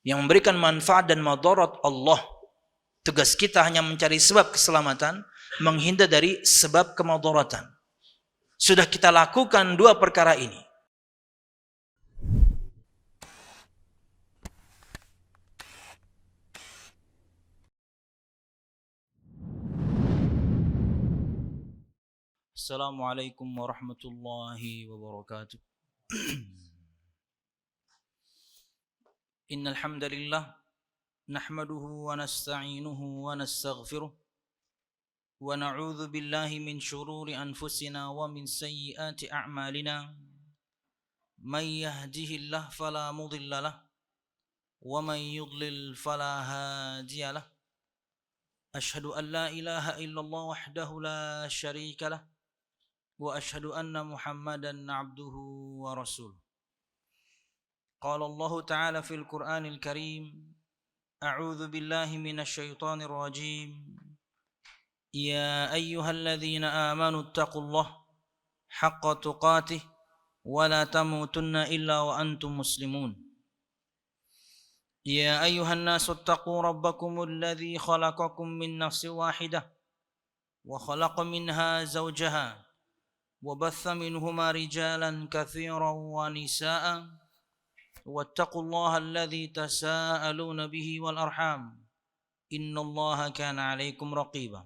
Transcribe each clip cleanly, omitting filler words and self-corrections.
Yang memberikan manfaat dan madarat Allah. Tugas kita hanya mencari sebab keselamatan, menghindar dari sebab kemadaratan. Sudah kita lakukan dua perkara ini. Assalamualaikum warahmatullahi wabarakatuh. Innal hamdalillah nahmaduhu wa nasta'inuhu wa nastaghfiruh wa na'udzu billahi min shururi anfusina wa min sayyiati a'malina. May yahdihillahu fala mudilla lahu wa may yudlil fala hadiya lahu. Ashhadu an la ilaha illallah wahdahu la syarika lahu wa ashhadu anna Muhammadan 'abduhu wa rasuluh. Qala Allah Ta'ala fil Qur'anil Karim, a'udzu billahi minasy syaithanir rajim. Ya ayyuhalladzina amanu taqullaha haqqa tuqatih wa la tamutunna illa wa antum muslimun. Ya ayyuhan nasu taqu rabbakumul ladzi khalaqakum min nafsin wahidah wa khalaqa minha zawjaha wa batha minhuma rijalan katsiran wa nisaa'a wattaqullaha alladzi tasaaluna bihi wal arham innallaha kana 'alaikum raqiba.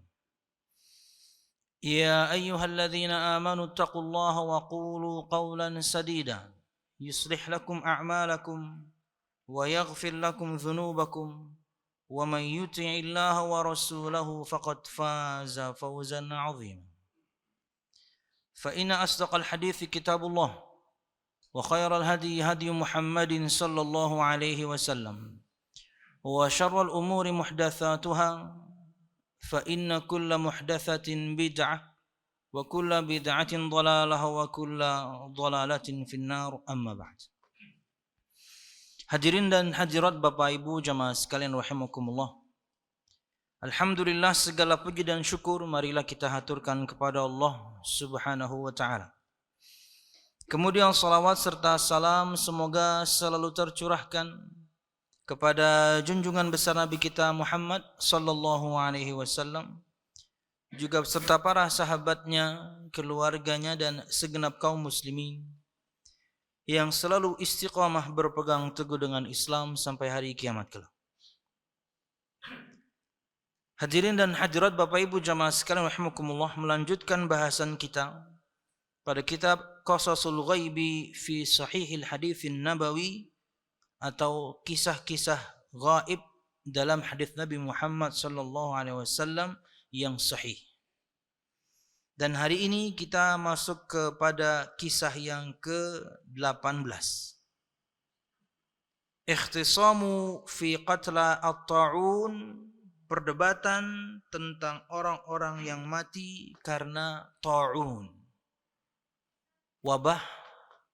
Ya ayyuhalladzina amanu taqullaha wa qulu qawlan sadida yuslih lakum a'malakum wa yaghfir lakum dhunubakum wa man yuti'illaha wa rasulahu faqad faza fawzan 'azima. Fa inna asdaqal hadithi kitabullah wa khairal hadi hadi Muhammadin sallallahu alaihi wasallam wa syarrul umuri muhdatsatuha fa inna kulla muhdatsatin bid'ah wa kulla bid'atin dhalalah wa kulla dhalalatin finnar, amma ba'd. Hadirin dan hadirat Bapak Ibu jamaah sekalian rahimakumullah. Alhamdulillah, segala puji dan syukur marilah kita haturkan kepada Allah Subhanahu wa taala. Kemudian salawat serta salam semoga selalu tercurahkan kepada junjungan besar Nabi kita Muhammad sallallahu alaihi wasallam, juga beserta para sahabatnya, keluarganya dan segenap kaum muslimin yang selalu istiqamah berpegang teguh dengan Islam sampai hari kiamat kelak. Hadirin dan hadirat Bapak Ibu jamaah sekalian rahimakumullah, melanjutkan bahasan kita pada kitab Qasasul Ghaibi fi Sahihil Haditsin Nabawi, atau kisah-kisah gaib dalam hadis Nabi Muhammad sallallahu alaihi wasallam yang sahih. Dan hari ini kita masuk kepada kisah yang ke-18. Ikhtisamu fi qatla at-ta'un, perdebatan tentang orang-orang yang mati karena ta'un. Wabah,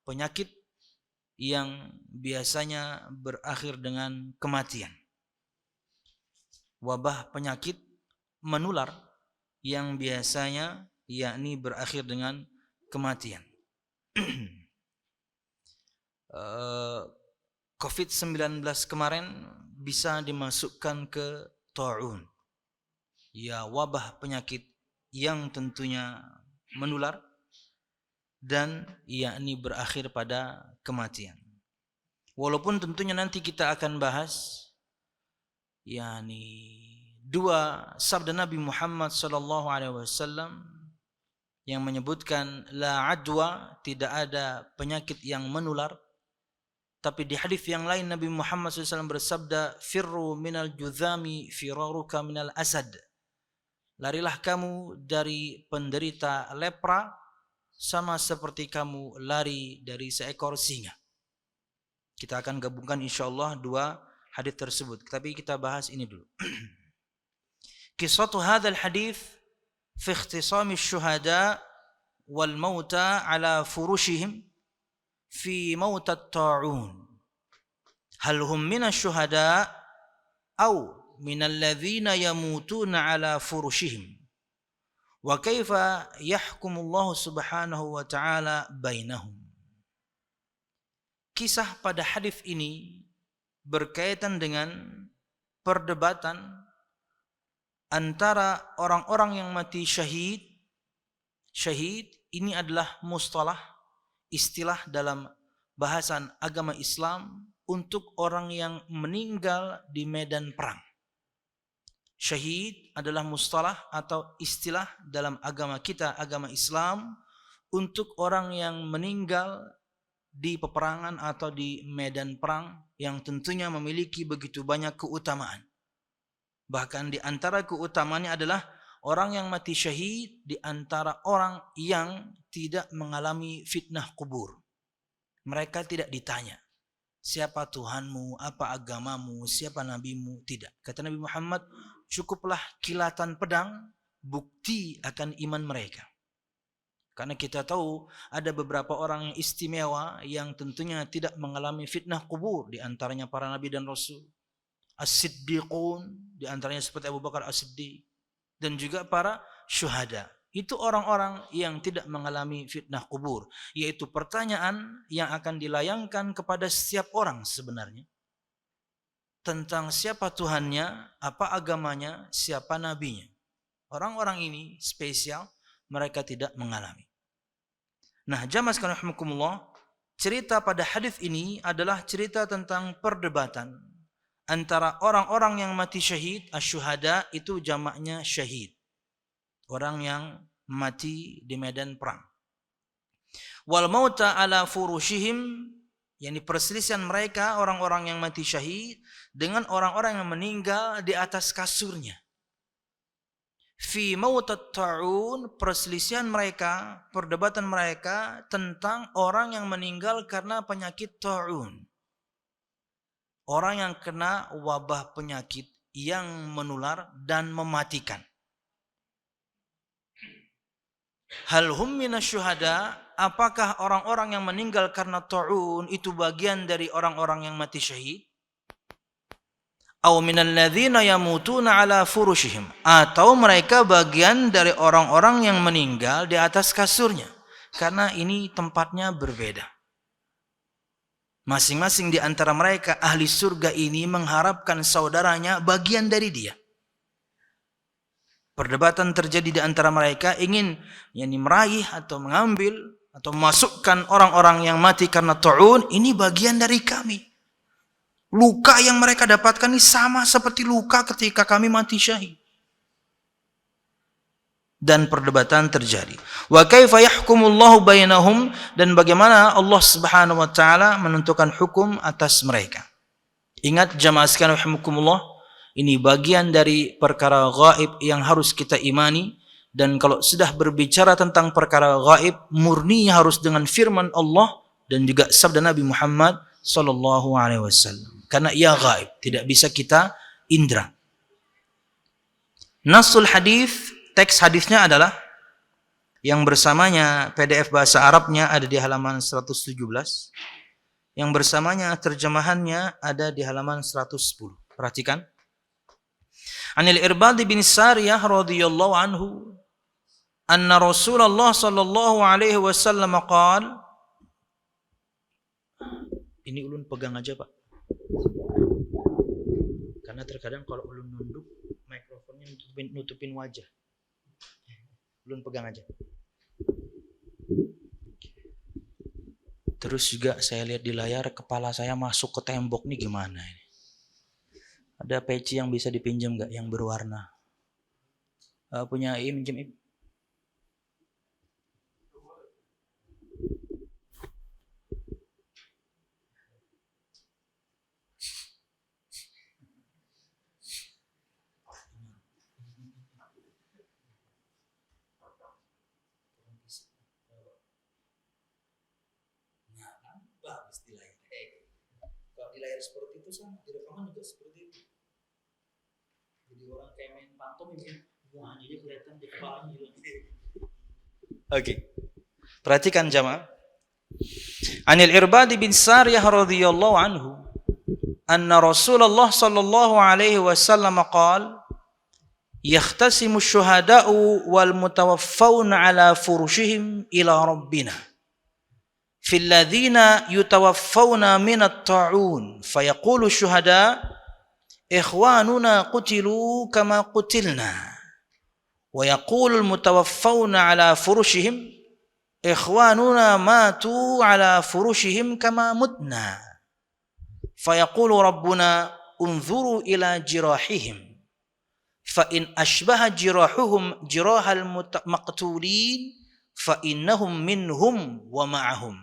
penyakit yang biasanya berakhir dengan kematian. Wabah penyakit menular yang biasanya yakni berakhir dengan kematian. COVID-19 kemarin bisa dimasukkan ke ta'un. Ya, wabah penyakit yang tentunya menular dan yakni berakhir pada kematian. Walaupun tentunya nanti kita akan bahas yakni dua sabda Nabi Muhammad sallallahu alaihi wasallam yang menyebutkan la adwa, tidak ada penyakit yang menular. Tapi di hadis yang lain Nabi Muhammad SAW bersabda, firru minal juzami firaruka minal asad. Larilah kamu dari penderita lepra sama seperti kamu lari dari seekor singa. Kita akan gabungkan insyaallah dua hadis tersebut. Tapi kita bahas ini dulu. Qissatu hadzal hadits fi ikhtisami syuhada wal mauta ala furushihim fi maut at-ta'un. Hal hum minasy syuhada aw minal ladzina yamutuna ala furushihim? Wa kaifa yahkumullahu subhanahu wa ta'ala bainahum. Kisah pada hadis ini berkaitan dengan perdebatan antara orang-orang yang mati syahid. Syahid ini adalah mustalah, istilah dalam bahasan agama Islam untuk orang yang meninggal di medan perang. Syahid adalah mustalah atau istilah dalam agama kita, agama Islam, untuk orang yang meninggal di peperangan atau di medan perang yang tentunya memiliki begitu banyak keutamaan. Bahkan di antara keutamaannya adalah orang yang mati syahid di antara orang yang tidak mengalami fitnah kubur. Mereka tidak ditanya, siapa Tuhanmu, apa agamamu, siapa nabimu, tidak. Kata Nabi Muhammad, cukuplah kilatan pedang bukti akan iman mereka. Karena kita tahu ada beberapa orang yang istimewa yang tentunya tidak mengalami fitnah kubur, di antaranya para nabi dan rasul, as-siddiqun, di antaranya seperti Abu Bakar as-Siddiq, dan juga para syuhada. Itu orang-orang yang tidak mengalami fitnah kubur, yaitu pertanyaan yang akan dilayangkan kepada setiap orang sebenarnya tentang siapa Tuhannya, apa agamanya, siapa nabinya. Orang-orang ini spesial, mereka tidak mengalami. Nah, jamaah sekalian rahimakumullah, cerita pada hadis ini adalah cerita tentang perdebatan antara orang-orang yang mati syahid, asyuhada itu jamaknya syahid. Orang yang mati di medan perang. Wal mauta ala furushihim, yakni perselisihan mereka orang-orang yang mati syahid dengan orang-orang yang meninggal di atas kasurnya. Fi mautat ta'un, perselisihan mereka, perdebatan mereka tentang orang yang meninggal karena penyakit ta'un. Orang yang kena wabah penyakit yang menular dan mematikan. Hal hum minasyuhada, apakah orang-orang yang meninggal karena ta'un itu bagian dari orang-orang yang mati syahid? Aw minal ladzina yamutuna ala furushihim, atau mereka bagian dari orang-orang yang meninggal di atas kasurnya, karena ini tempatnya berbeda. Masing-masing di antara mereka ahli surga ini mengharapkan saudaranya bagian dari dia. Perdebatan terjadi di antara mereka ingin meraih atau mengambil atau memasukkan orang-orang yang mati karena ta'un ini bagian dari kami. Luka yang mereka dapatkan ini sama seperti luka ketika kami mati syahid. Dan perdebatan terjadi. Wa kaifa yahkumullahu bainahum, dan bagaimana Allah Subhanahu wa taala menentukan hukum atas mereka. Ingat jamaah sekalian rahimakumullah, ini bagian dari perkara gaib yang harus kita imani, dan kalau sudah berbicara tentang perkara gaib, murni harus dengan firman Allah dan juga sabda Nabi Muhammad sallallahu alaihi wasallam. Karena ia gaib, tidak bisa kita indra. Nasul hadis, teks hadisnya adalah yang bersamanya PDF bahasa Arabnya ada di halaman 117. Yang bersamanya terjemahannya ada di halaman 110. Perhatikan. Anil Irbad bin Sariyah radhiyallahu anhu anna Rasulullah sallallahu alaihi wasallam qala, ini ulun pegang aja Pak, karena terkadang kalau ulun nunduk mikrofonnya nutupin wajah. Ulun pegang aja. Terus juga saya lihat di layar kepala saya masuk ke tembok nih, gimana ini? Ada peci yang bisa dipinjam nggak yang berwarna? Punya minjem. Bagus di layar. Kalau di layar seperti itu sama, di rekaman juga seperti itu. Jadi orang kayak main pantomim ya. Wah, jadi kelihatan di kepalanya hilang. Oke. Perhatikan jamaah. Anil Irbad bin Sariyah radhiyallahu anhu anna Rasulullah sallallahu alaihi wasallam qala yakhtasimu asy-syuhada'u wal mutawaffawna ala furushihim ila rabbina fil ladzina yutawaffawna minat ta'un fayaqulu syuhada ikhwanuna qutilu kama qutilna wa yaqulul mutawaffawna ala furushihim ikhwanuna matu ala furushihim kama mutna fayaqulu rabbuna unzuru ila jirahihim fa in ashbaha jirahuhum jirahal maqtulin fa innahum minhum wa ma'ahum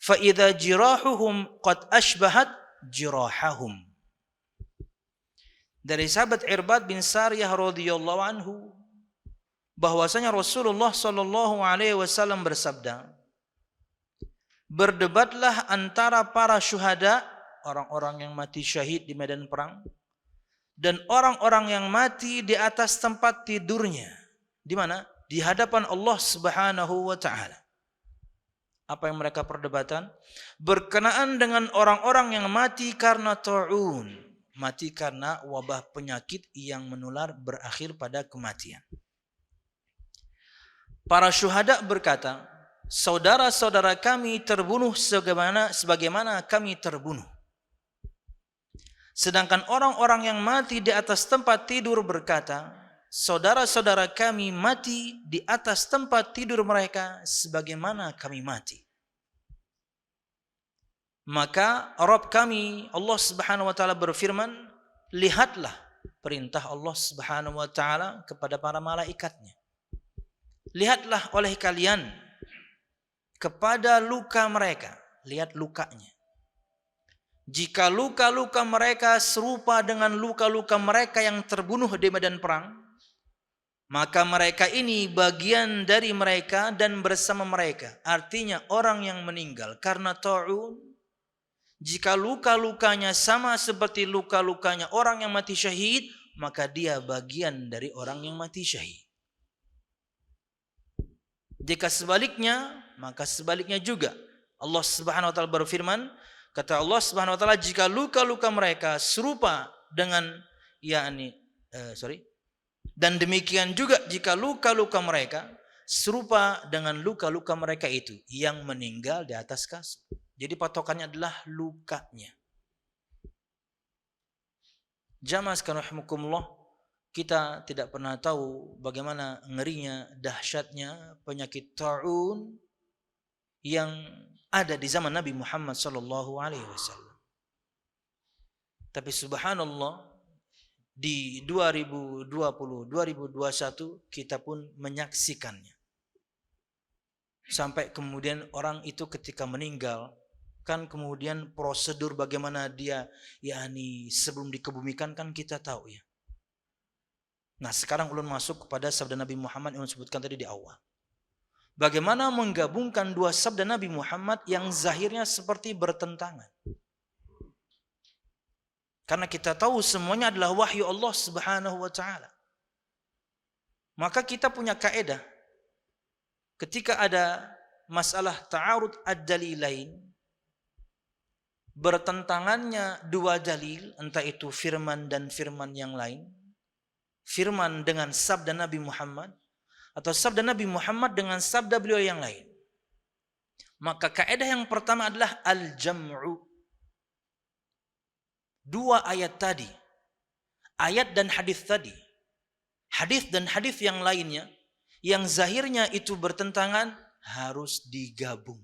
fa idza jirahuhum qad ashbahat jirahahum. Dari sahabat Irbad bin Sariyah radhiyallahu anhu bahwasanya Rasulullah sallallahu alaihi wasallam bersabda, berdebatlah antara para syuhada, orang-orang yang mati syahid di medan perang, dan orang-orang yang mati di atas tempat tidurnya. Di mana? Di hadapan Allah Subhanahu wa taala. Apa yang mereka perdebatkan? Berkenaan dengan orang-orang yang mati karena ta'un, mati karena wabah penyakit yang menular berakhir pada kematian. Para syuhada berkata, saudara-saudara kami terbunuh sebagaimana kami terbunuh. Sedangkan orang-orang yang mati di atas tempat tidur berkata, saudara-saudara kami mati di atas tempat tidur mereka sebagaimana kami mati. Maka Rabb kami Allah Subhanahu wa taala berfirman, lihatlah perintah Allah Subhanahu wa taala kepada para malaikatnya. Lihatlah oleh kalian kepada luka mereka, lihat lukanya. Jika luka-luka mereka serupa dengan luka-luka mereka yang terbunuh di medan perang, maka mereka ini bagian dari mereka dan bersama mereka. Artinya orang yang meninggal karena ta'un, jika luka-lukanya sama seperti luka-lukanya orang yang mati syahid, maka dia bagian dari orang yang mati syahid. Jika sebaliknya, maka sebaliknya juga. Allah Subhanahu wa taala berfirman, kata Allah Subhanahu wa taala, jika luka-luka mereka serupa dengan dan demikian juga jika luka-luka mereka serupa dengan luka-luka mereka itu yang meninggal di atas kasur. Jadi patokannya adalah lukanya. Jamaah sekalian rahimakumullah, kita tidak pernah tahu bagaimana ngerinya, dahsyatnya penyakit ta'un yang ada di zaman Nabi Muhammad sallallahu alaihi wasallam. Tapi subhanallah, di 2020, 2021 kita pun menyaksikannya. Sampai kemudian orang itu ketika meninggal, kan kemudian prosedur bagaimana dia sebelum dikebumikan kan kita tahu ya. Nah, sekarang ulun masuk kepada sabda Nabi Muhammad yang disebutkan tadi di awal. Bagaimana menggabungkan dua sabda Nabi Muhammad yang zahirnya seperti bertentangan. Karena kita tahu semuanya adalah wahyu Allah Subhanahu wa taala. Maka kita punya kaedah. Ketika ada masalah ta'arud ad-dalilain, bertentangannya dua dalil, entah itu firman dan firman yang lain, firman dengan sabda Nabi Muhammad, atau sabda Nabi Muhammad dengan sabda beliau yang lain. Maka kaedah yang pertama adalah al-jam'u. Dua ayat tadi, ayat dan hadis tadi, hadis dan hadis yang lainnya, yang zahirnya itu bertentangan, harus digabung.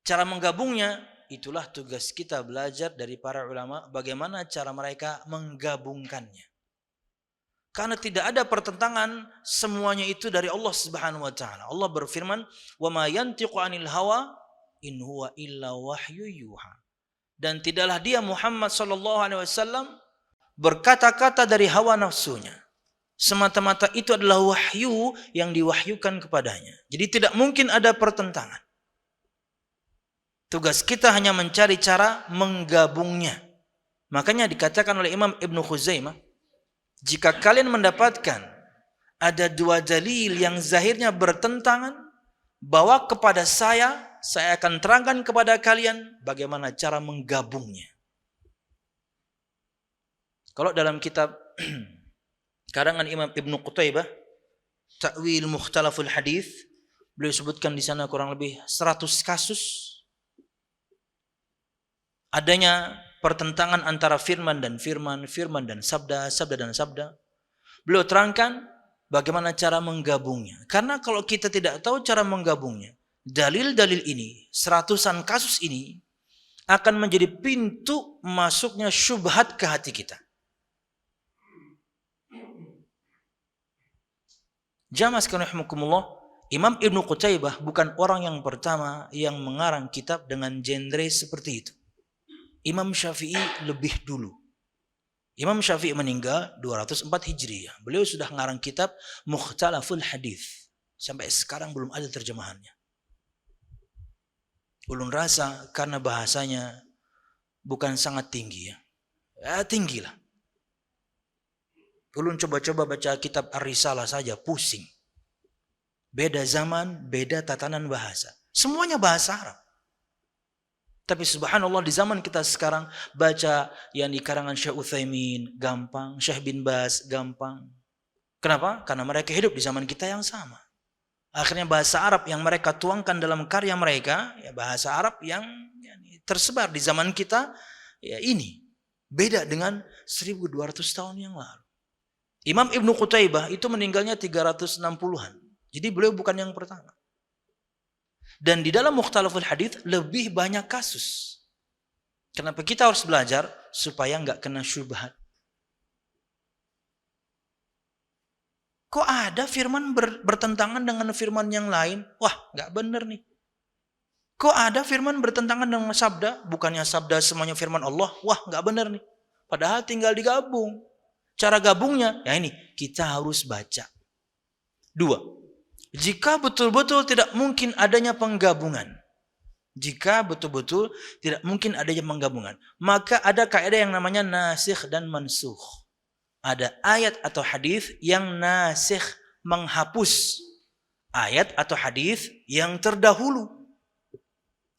Cara menggabungnya, itulah tugas kita belajar dari para ulama, bagaimana cara mereka menggabungkannya. Karena tidak ada pertentangan, semuanya itu dari Allah Subhanahu wa taala. Allah berfirman, "Wa ma yantiqu 'anil hawa in huwa illa wahyu yuha." Dan tidaklah dia Muhammad sallallahu alaihi wasallam berkata-kata dari hawa nafsunya. Semata-mata itu adalah wahyu yang diwahyukan kepadanya. Jadi tidak mungkin ada pertentangan. Tugas kita hanya mencari cara menggabungnya. Makanya dikatakan oleh Imam Ibnu Khuzaimah, jika kalian mendapatkan ada dua dalil yang zahirnya bertentangan, bawa kepada saya akan terangkan kepada kalian bagaimana cara menggabungnya. Kalau dalam kitab karangan Imam Ibnu Qutaibah, Ta'wil Mukhtalaful Hadis, Beliau sebutkan di sana kurang lebih 100 kasus adanya pertentangan antara firman dan firman, firman dan sabda, sabda dan sabda. Beliau terangkan bagaimana cara menggabungnya. Karena kalau kita tidak tahu cara menggabungnya, dalil-dalil ini, seratusan kasus ini akan menjadi pintu masuknya syubhat ke hati kita. Jamaah sekalian rahimakumullah, Imam Ibnu Qutaybah bukan orang yang pertama yang mengarang kitab dengan genre seperti itu. Imam Syafi'i lebih dulu. Imam Syafi'i meninggal 204 Hijriah. Beliau sudah mengarang kitab Mukhtalaful Hadits. Sampai sekarang belum ada terjemahannya. Ulun rasa karena bahasanya bukan sangat tinggi ya. Tinggi lah. Ulun coba-coba baca kitab Ar-Risalah saja pusing. Beda zaman, beda tatanan bahasa. Semuanya bahasa Arab. Tapi subhanallah di zaman kita sekarang baca yang di karangan Syekh Utsaimin gampang, Syekh bin Baz gampang. Kenapa? Karena mereka hidup di zaman kita yang sama. Akhirnya bahasa Arab yang mereka tuangkan dalam karya mereka, ya bahasa Arab yang tersebar di zaman kita, ya ini beda dengan 1200 tahun yang lalu. Imam Ibnu Qutaybah itu meninggalnya 360-an. Jadi beliau bukan yang pertama. Dan di dalam Mukhtalaful Hadits lebih banyak kasus. Kenapa kita harus belajar? Supaya nggak kena syubhat. Kok ada firman bertentangan dengan firman yang lain? Wah, nggak benar nih. Kok ada firman bertentangan dengan sabda? Bukannya sabda semuanya firman Allah? Wah, nggak benar nih. Padahal tinggal digabung. Cara gabungnya, ya ini, kita harus baca. 2. Jika betul-betul tidak mungkin adanya penggabungan. Jika betul-betul tidak mungkin adanya penggabungan. Maka ada kaidah yang namanya nasikh dan mansukh. Ada ayat atau hadis yang nasikh menghapus ayat atau hadis yang terdahulu.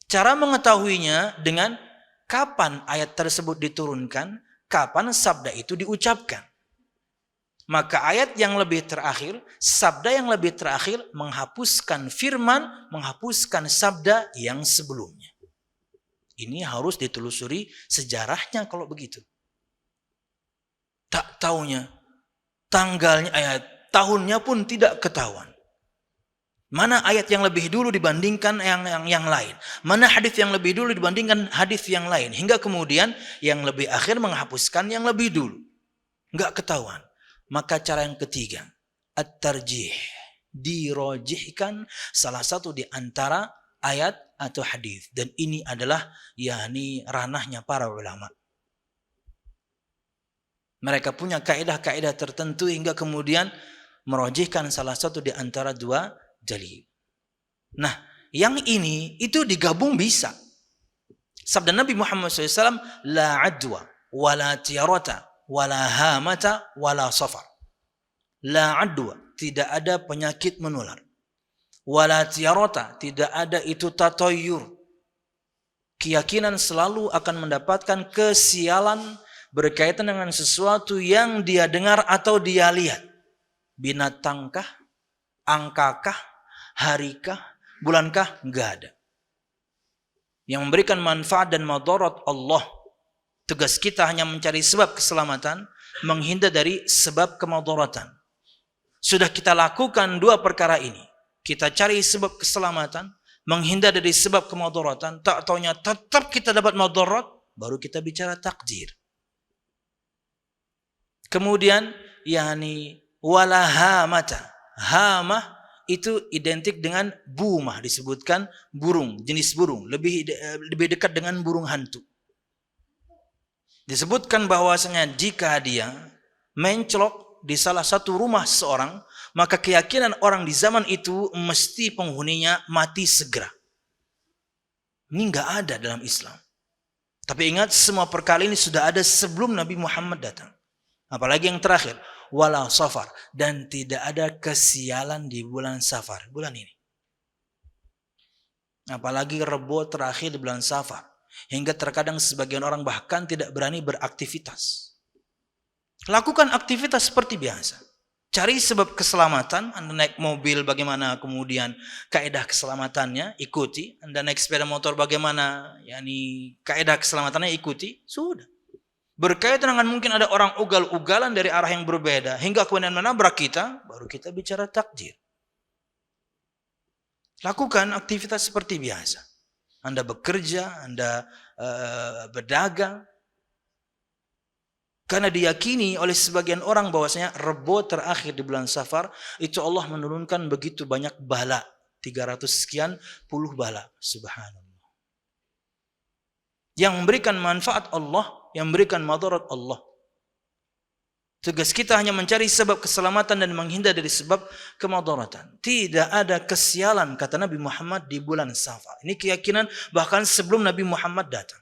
Cara mengetahuinya dengan kapan ayat tersebut diturunkan, kapan sabda itu diucapkan. Maka ayat yang lebih terakhir, sabda yang lebih terakhir menghapuskan firman, menghapuskan sabda yang sebelumnya. Ini harus ditelusuri sejarahnya kalau begitu. Tak taunya tanggalnya ayat, tahunnya pun tidak ketahuan. Mana ayat yang lebih dulu dibandingkan yang lain? Mana hadis yang lebih dulu dibandingkan hadis yang lain? Hingga kemudian yang lebih akhir menghapuskan yang lebih dulu. Enggak ketahuan. Maka cara yang ketiga, at-tarjih, dirojihkan salah satu di antara ayat atau hadis, dan ini adalah yakni ranahnya para ulama. Mereka punya kaidah-kaidah tertentu hingga kemudian merojihkan salah satu di antara dua dalil. Nah, yang ini itu digabung bisa. Sabda Nabi Muhammad SAW, la adwa, wala tiarata, wala hamata, wala safar. La adwa, tidak ada penyakit menular. Wala tiarata, tidak ada itu tatoyur. Keyakinan selalu akan mendapatkan kesialan berkaitan dengan sesuatu yang dia dengar atau dia lihat. Binatangkah, angkakah, harikah, bulankah? Enggak ada. Yang memberikan manfaat dan madarat Allah. Tugas kita hanya mencari sebab keselamatan, menghindar dari sebab kemadaratan. Sudah kita lakukan dua perkara ini. Kita cari sebab keselamatan, menghindar dari sebab kemadaratan, tak taunya tetap kita dapat madarat, baru kita bicara takdir. Kemudian yakni wala hamata. Hamah itu identik dengan bumah, disebutkan burung, jenis burung, lebih dekat dengan burung hantu. Disebutkan bahwasanya jika dia mencelok di salah satu rumah seseorang, maka keyakinan orang di zaman itu mesti penghuninya mati segera. Ini enggak ada dalam Islam. Tapi ingat, semua perkara ini sudah ada sebelum Nabi Muhammad datang. Apalagi yang terakhir, wala safar, dan tidak ada kesialan di bulan Safar, bulan ini. Apalagi Rebo terakhir di bulan Safar. Hingga terkadang sebagian orang bahkan tidak berani beraktivitas. Lakukan aktivitas seperti biasa. Cari sebab keselamatan. Anda naik mobil bagaimana kemudian kaidah keselamatannya, ikuti. Anda naik sepeda motor bagaimana, yakni kaidah keselamatannya, ikuti. Sudah. Berkaitan dengan mungkin ada orang ugal-ugalan dari arah yang berbeda hingga kemudian menabrak kita, baru kita bicara takdir. Lakukan aktivitas seperti biasa. Anda bekerja, Anda berdagang. Karena diyakini oleh sebagian orang bahwasanya Rebo terakhir di bulan Safar itu Allah menurunkan begitu banyak bala, 300 sekian puluh bala, subhanallah. Yang memberikan manfaat Allah, yang memberikan madarat Allah. Tugas kita hanya mencari sebab keselamatan dan menghindar dari sebab kemadaratan. Tidak ada kesialan kata Nabi Muhammad di bulan Safar. Ini keyakinan bahkan sebelum Nabi Muhammad datang.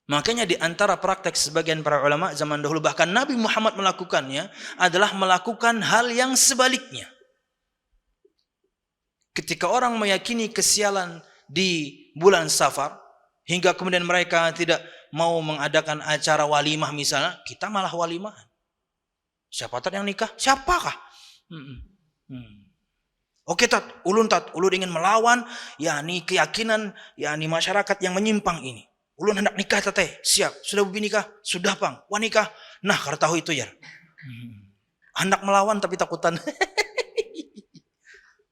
Makanya di antara praktek sebagian para ulama zaman dahulu, bahkan Nabi Muhammad melakukannya, adalah melakukan hal yang sebaliknya. Ketika orang meyakini kesialan di bulan Safar, hingga kemudian mereka tidak mau mengadakan acara walimah misalnya, kita malah walimahan. Siapa yang nikah? Siapakah? Oke ulun ingin melawan yakni keyakinan yakni masyarakat yang menyimpang ini. Ulun hendak nikah teteh, siap. Sudah bubi nikah? Sudah bang. Wah nikah? Nah karena tahu itu ya. Hendak melawan tapi takutan.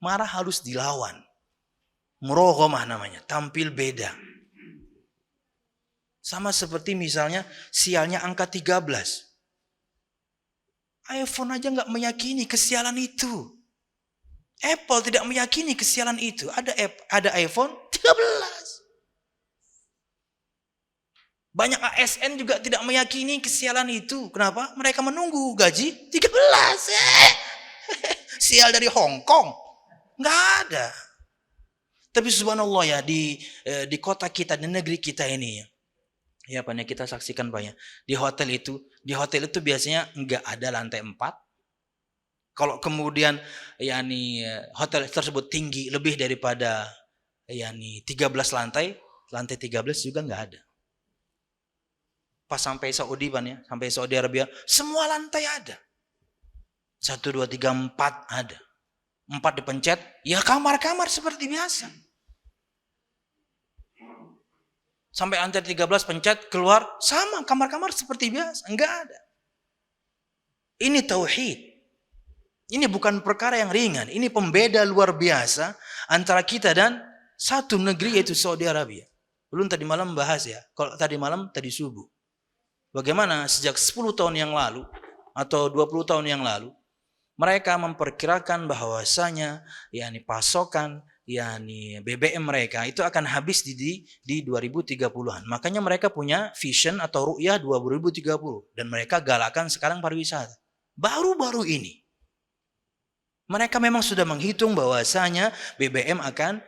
Marah harus dilawan. Muroghomah namanya, tampil beda. Sama seperti misalnya sialnya angka 13. iPhone aja nggak meyakini kesialan itu. Apple tidak meyakini kesialan itu. Ada iPhone 13. Banyak ASN juga tidak meyakini kesialan itu. Kenapa? Mereka menunggu gaji 13. Sial dari Hong Kong. Nggak ada. Tapi subhanallah ya, di kota kita, di negeri kita ini ya banyak kita saksikan banyak. Di hotel itu biasanya nggak ada lantai 4. Kalau kemudian yakni hotel tersebut tinggi lebih daripada yakni 13 lantai 13 juga nggak ada. Pas sampai Saudi sampai Saudi Arabia, semua lantai ada. 1, 2, 3, 4 ada. 4 dipencet, ya kamar-kamar seperti biasa. Sampai lantai 13 pencet, keluar, sama kamar-kamar seperti biasa. Enggak ada. Ini tauhid. Ini bukan perkara yang ringan. Ini pembeda luar biasa antara kita dan satu negeri yaitu Saudi Arabia. Belum tadi malam bahas ya. Kalau tadi malam, tadi subuh. Bagaimana sejak 10 tahun yang lalu atau 20 tahun yang lalu mereka memperkirakan bahwasanya yakni pasokan yakni BBM mereka itu akan habis di 2030-an. Makanya mereka punya vision atau ru'yah 2030 dan mereka galakan sekarang pariwisata. Baru-baru ini mereka memang sudah menghitung bahwasanya BBM akan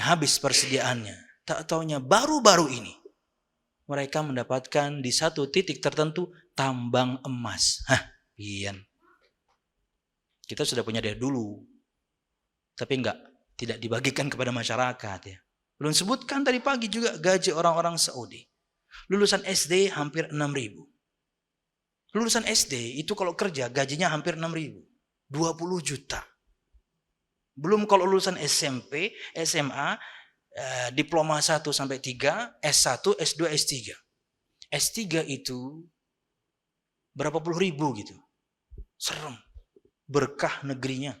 habis persediaannya. Tak taunya baru-baru ini mereka mendapatkan di satu titik tertentu tambang emas. Pian. Kita sudah punya dari dulu. Tapi tidak dibagikan kepada masyarakat ya. Belum sebutkan tadi pagi juga gaji orang-orang Saudi. Lulusan SD hampir 6.000. Lulusan SD itu kalau kerja gajinya hampir 6.000. 20 juta. Belum kalau lulusan SMP, SMA, diploma 1 sampai 3, S1, S2, S3. S3 itu berapa puluh ribu gitu. Serem. Berkah negerinya.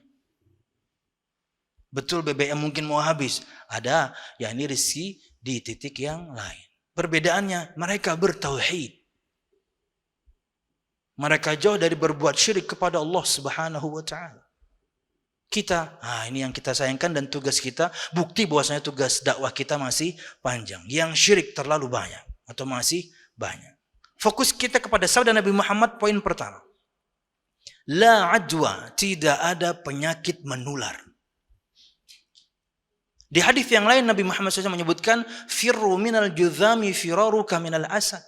Betul BBM mungkin mau habis. Ada ya ini rezeki di titik yang lain. Perbedaannya mereka bertauhid. Mereka jauh dari berbuat syirik kepada Allah Subhanahu wa taala. Kita, ini yang kita sayangkan dan tugas kita, bukti bahwasanya tugas dakwah kita masih panjang. Yang syirik terlalu banyak atau masih banyak. Fokus kita kepada sabda Nabi Muhammad poin pertama. La adwa, tidak ada penyakit menular. Di hadis yang lain Nabi Muhammad SAW menyebutkan firru minal juzami firaruka minal asad.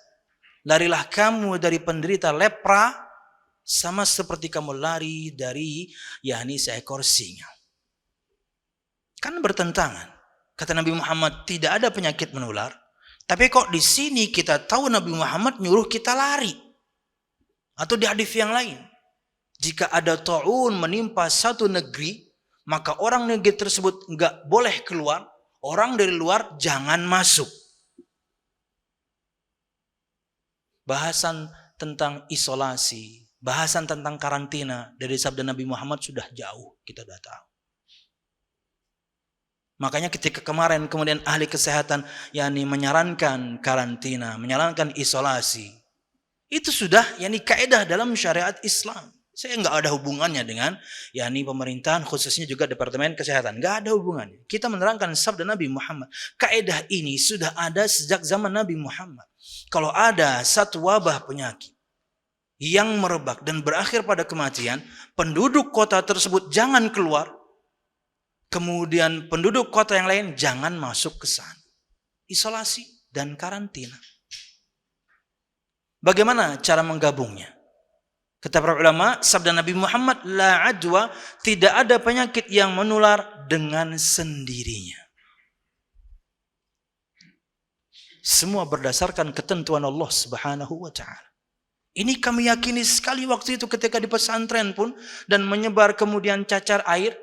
Larilah kamu dari penderita lepra sama seperti kamu lari dari seekor singa. Kan bertentangan. Kata Nabi Muhammad tidak ada penyakit menular. Tapi kok di sini kita tahu Nabi Muhammad nyuruh kita lari. Atau di hadis yang lain, jika ada ta'un menimpa satu negeri, maka orang negeri tersebut enggak boleh keluar, orang dari luar jangan masuk. Bahasan tentang isolasi, bahasan tentang karantina dari sabda Nabi Muhammad sudah jauh, kita sudah tahu. Makanya ketika kemarin kemudian ahli kesehatan menyarankan karantina, menyarankan isolasi, itu sudah kaidah dalam syariat Islam. Saya nggak ada hubungannya dengan pemerintahan, khususnya juga Departemen Kesehatan. Nggak ada hubungannya. Kita menerangkan sabda Nabi Muhammad. Kaidah ini sudah ada sejak zaman Nabi Muhammad. Kalau ada satu wabah penyakit yang merebak dan berakhir pada kematian, penduduk kota tersebut jangan keluar. Kemudian penduduk kota yang lain jangan masuk ke sana. Isolasi dan karantina. Bagaimana cara menggabungnya? Kata para ulama, sabda Nabi Muhammad, la adwa, tidak ada penyakit yang menular dengan sendirinya. Semua berdasarkan ketentuan Allah Subhanahu wa ta'ala. Ini kami yakini sekali waktu itu ketika di pesantren pun, dan menyebar kemudian cacar air,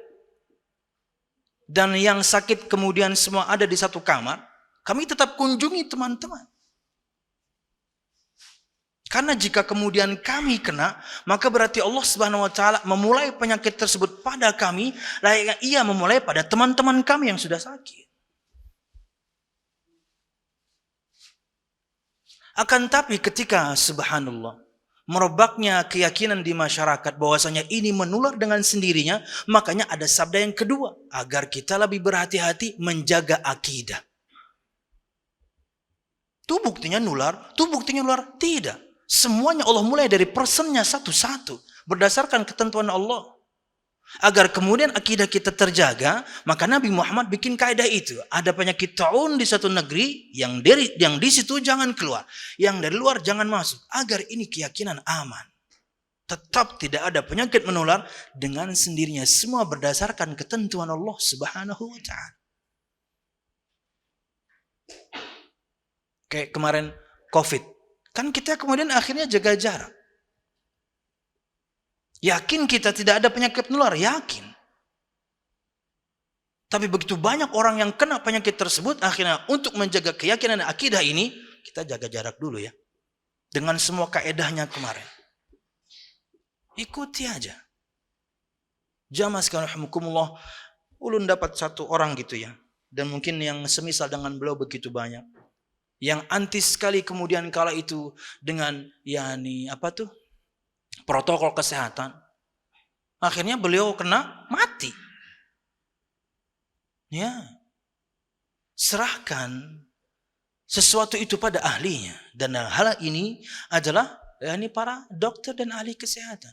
dan yang sakit kemudian semua ada di satu kamar, kami tetap kunjungi teman-teman. Karena jika kemudian kami kena, maka berarti Allah Subhanahu wa ta'ala memulai penyakit tersebut pada kami, layaknya ia memulai pada teman-teman kami yang sudah sakit. Akan tapi ketika subhanallah merebaknya keyakinan di masyarakat bahwasanya ini menular dengan sendirinya, makanya ada sabda yang kedua, agar kita lebih berhati-hati menjaga akidah. Itu buktinya nular, tidak. Semuanya Allah mulai dari personnya satu-satu berdasarkan ketentuan Allah. Agar kemudian akidah kita terjaga, maka Nabi Muhammad bikin kaidah itu. Ada penyakit ta'un di satu negeri, yang di situ jangan keluar, yang dari luar jangan masuk, agar ini keyakinan aman. Tetap tidak ada penyakit menular dengan sendirinya, semua berdasarkan ketentuan Allah Subhanahu wa ta'ala. Kayak kemarin COVID, kan kita kemudian akhirnya jaga jarak. Yakin kita tidak ada penyakit menular? Yakin. Tapi begitu banyak orang yang kena penyakit tersebut, akhirnya untuk menjaga keyakinan dan akidah ini, kita jaga jarak dulu ya. Dengan semua kaedahnya kemarin. Ikuti aja. Jamaah sekalian rahimakumullah, ulun dapat satu orang gitu ya. Dan mungkin yang semisal dengan beliau begitu banyak. Yang anti sekali kemudian kala itu dengan protokol kesehatan. Akhirnya beliau kena mati. Ya. Serahkan sesuatu itu pada ahlinya. Dan hal ini adalah para dokter dan ahli kesehatan.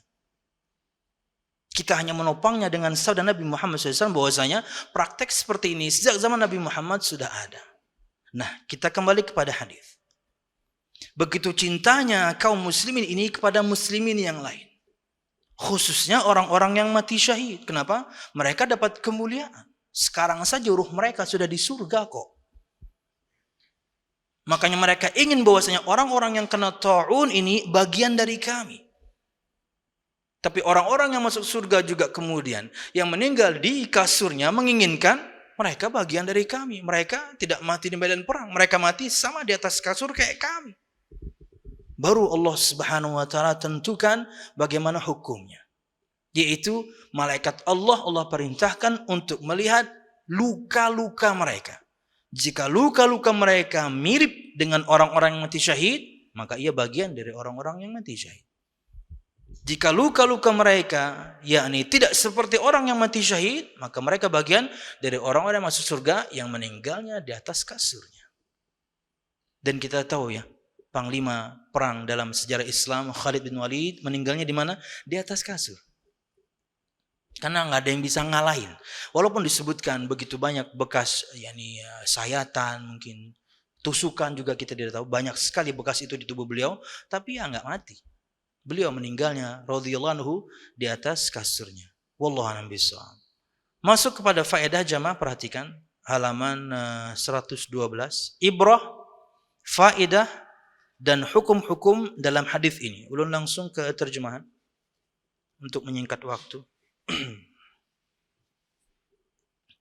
Kita hanya menopangnya dengan sabda Nabi Muhammad SAW bahwasanya praktek seperti ini sejak zaman Nabi Muhammad sudah ada. Nah, kita kembali kepada hadis. Begitu cintanya kaum muslimin ini kepada muslimin yang lain. Khususnya orang-orang yang mati syahid. Kenapa? Mereka dapat kemuliaan. Sekarang saja ruh mereka sudah di surga kok. Makanya mereka ingin bahwasanya orang-orang yang kena ta'un ini bagian dari kami. Tapi orang-orang yang masuk surga juga kemudian yang meninggal di kasurnya menginginkan mereka bagian dari kami. Mereka tidak mati di medan perang. Mereka mati sama di atas kasur kayak kami. Baru Allah Subhanahu wa ta'ala tentukan bagaimana hukumnya. Yaitu malaikat Allah perintahkan untuk melihat luka-luka mereka. Jika luka-luka mereka mirip dengan orang-orang yang mati syahid, maka ia bagian dari orang-orang yang mati syahid. Jika luka-luka mereka tidak seperti orang yang mati syahid, maka mereka bagian dari orang-orang yang masuk surga yang meninggalnya di atas kasurnya. Dan kita tahu ya, panglima perang dalam sejarah Islam Khalid bin Walid meninggalnya di mana? Di atas kasur. Karena nggak ada yang bisa ngalahin. Walaupun disebutkan begitu banyak bekas sayatan, mungkin tusukan juga kita tidak tahu, banyak sekali bekas itu di tubuh beliau, tapi nggak mati. Beliau meninggalnya radhiyallahu anhu di atas kasurnya. Wallahu a'lam bishawab. Masuk kepada faedah jamaah, perhatikan halaman 112. Ibrah, faedah dan hukum-hukum dalam hadis ini. Ulun langsung ke terjemahan untuk menyingkat waktu.